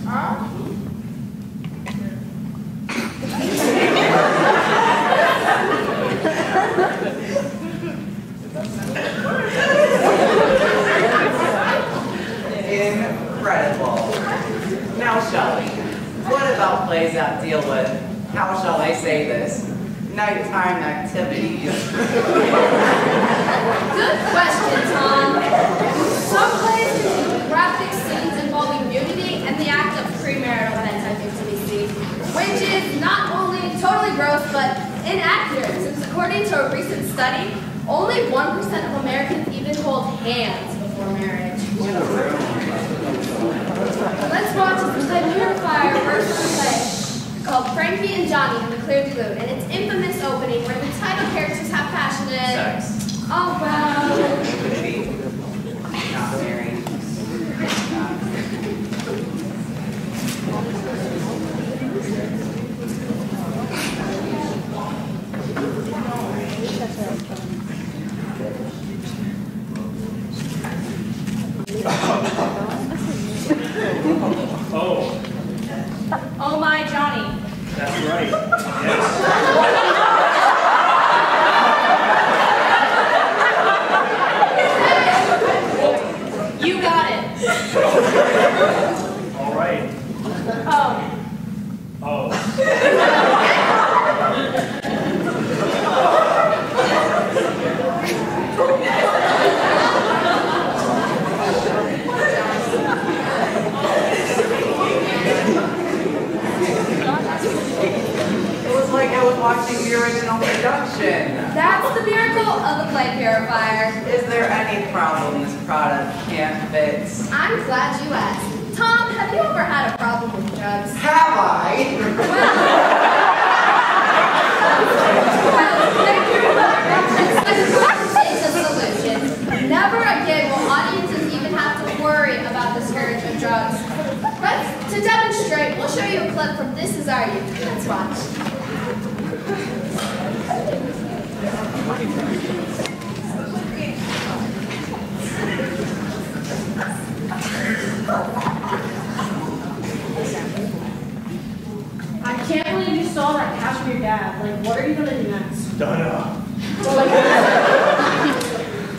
Incredible. Now, Shelley, what about plays that deal with, how shall I say this, nighttime activities? Good question, Tom. Some plays contain graphic scenes involving nudity and the act of premarital bedtime intimacy, which is not only totally gross, but inaccurate, since according to a recent study, Only 1% of Americans even hold hands before marriage. Let's watch the play Purifier versus the play called Frankie and Johnny in the Clear Duluth, and its infamous opening where the title characters have passionate Sex. Oh, wow. Not married. Oh my, Johnny. That's right. Yes. You got it. All right. Oh. It was like I was watching the original production. That's the miracle of the play Purifier. Is there any problem this product can't fix? I'm glad you asked. Tom, have you ever had a problem with drugs? Have I? It's a solution. Never again will audiences even have to worry about the scourge of drugs. To demonstrate, we'll show you a clip from This Is Our Youth. Let's watch. I can't believe you stole that cash from your dad. Like, what are you gonna do next? Dunno.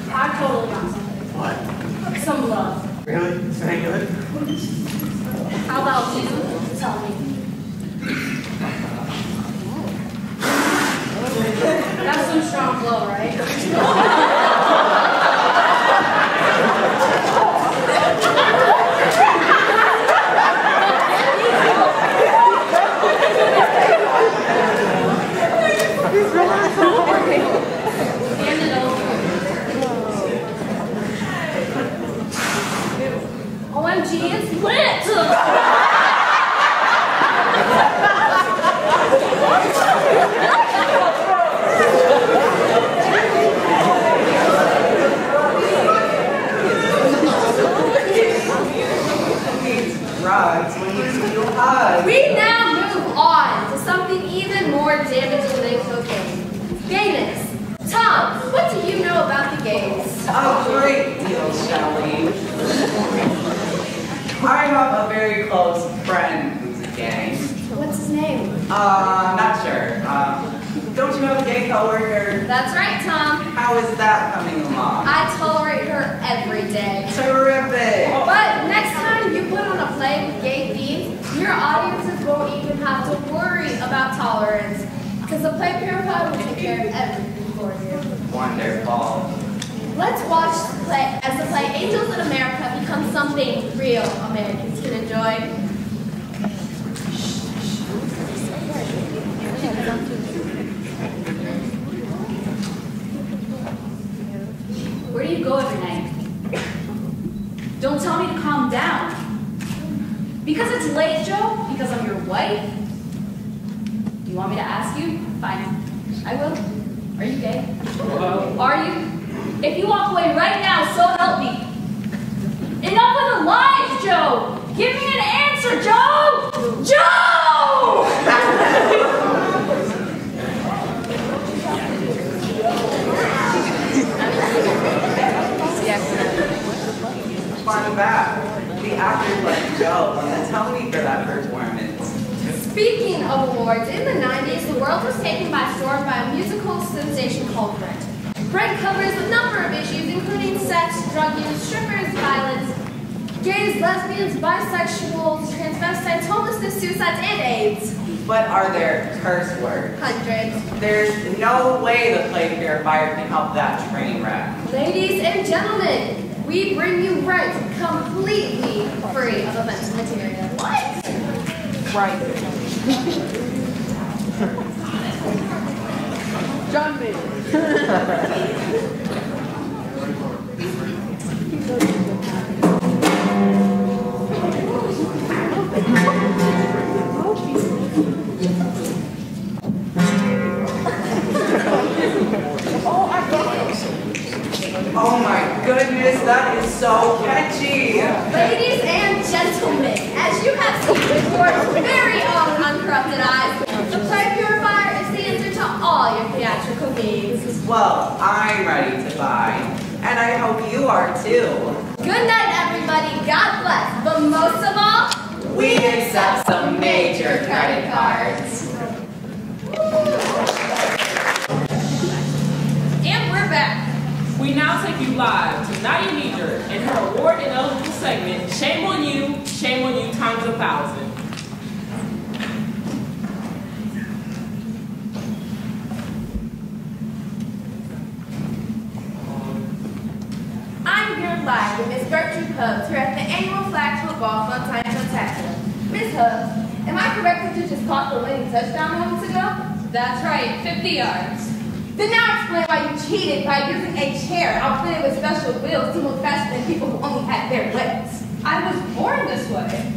I totally got something. What? Some love. Really? Is that good? How about you? Tell me. That's some strong blow, right? OMG, it's lit! Drugs when you feel high. We now move on to something even more damaging than cocaine. Gayness. Tom, what do you know about the gays? A great deal, Shelley. I have a very close friend who's a gay. What's his name? Not sure. Don't you have a gay coworker? That's right, Tom. How is that coming along? I tolerate her every day. Terrific. But next time you put on a play with gay themes, your audiences won't even have to worry about tolerance. Because the play Purifier will take care of everything for you. Wonderful. Let's watch the play as the play Angels in America becomes something real Americans can enjoy. Where do you go every night? Don't tell me to calm down. Because it's late, Joe? Because I'm your wife? Do you want me to ask you? Fine. I will. Are you gay? Are you? If you walk away right now, so help me. Enough with the lies, Joe! Give me an answer, Joe! Joe! Fun fact, the actor like Joe won the Tony for that performance. Speaking of awards, in the 90s, the world was taken by storm by a musical sensation called Rent. Rent covers a number of issues, including sex, drug use, strippers, violence, gays, lesbians, bisexuals, transvestites, homelessness, suicides, and AIDS. But are there curse words? Hundreds. There's no way the play Purifier can help that train wreck. Ladies and gentlemen, we bring you Rent completely free of offensive material. What? Right. John B. Oh my goodness, that is so catchy. Ladies and gentlemen, as you have seen before your very own uncorrupted eyes, the play purifier is the answer to all your theatrical needs. Well, I'm ready to buy, and I hope you are too. Good night, everybody. God bless. But most of all, we accept some major credit cards. And we're back. We now take you live to Nadia Neidler in her award-ineligible segment, Shame on You times 1,000. I'm here live with Miss Gertrude Hubbs here at the annual Flag Football Fun Time Spectacular. Miss Hubbs, am I correct that you just caught the winning touchdown moments ago? That's right, 50 yards. Then now explain why you cheated by using a chair outfitted with special wheels to move faster than people who only had their legs. I was born this way.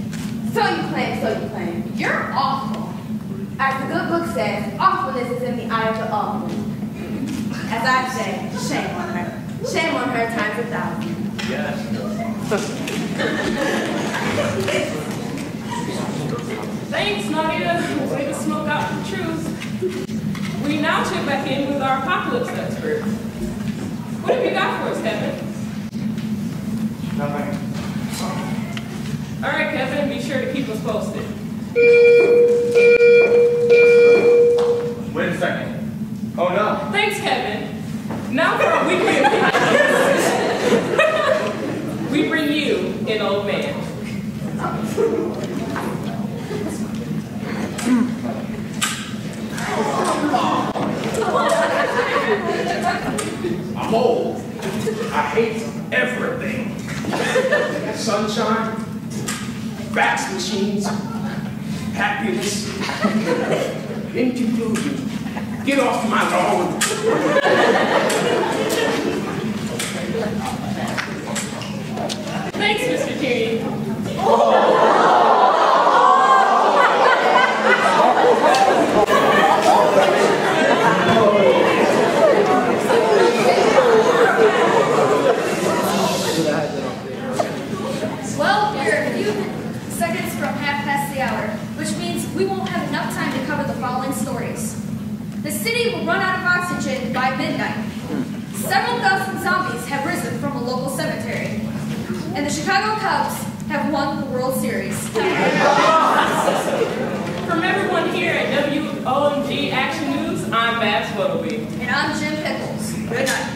So you claim, so you claim. You're awful. As the good book says, awfulness is in the eye of the awful. As I say, shame on her. Shame on her times 1,000. Yes. Thanks, Nadia. Way to smoke out the truth. We now check back in with our apocalypse expert. What have you got for us, Kevin? Nothing. All right, Kevin, be sure to keep us posted. Wait a second. Oh no. Thanks, Kevin. Now for our weekly opinion. We bring you an old man. I'm old. I hate everything. Sunshine, fax machines, happiness. In conclusion, get off my lawn. Thanks, Mr. Tierney. Well, we're a few seconds from 1/2 which means we won't have enough time to cover the following stories. The city will run out of oxygen by midnight. Several thousand zombies have risen from a local cemetery. And the Chicago Cubs have won the World Series. From everyone here at WOMG Action News, I'm Babs Whittleby. And I'm Jim Pickles. Good night.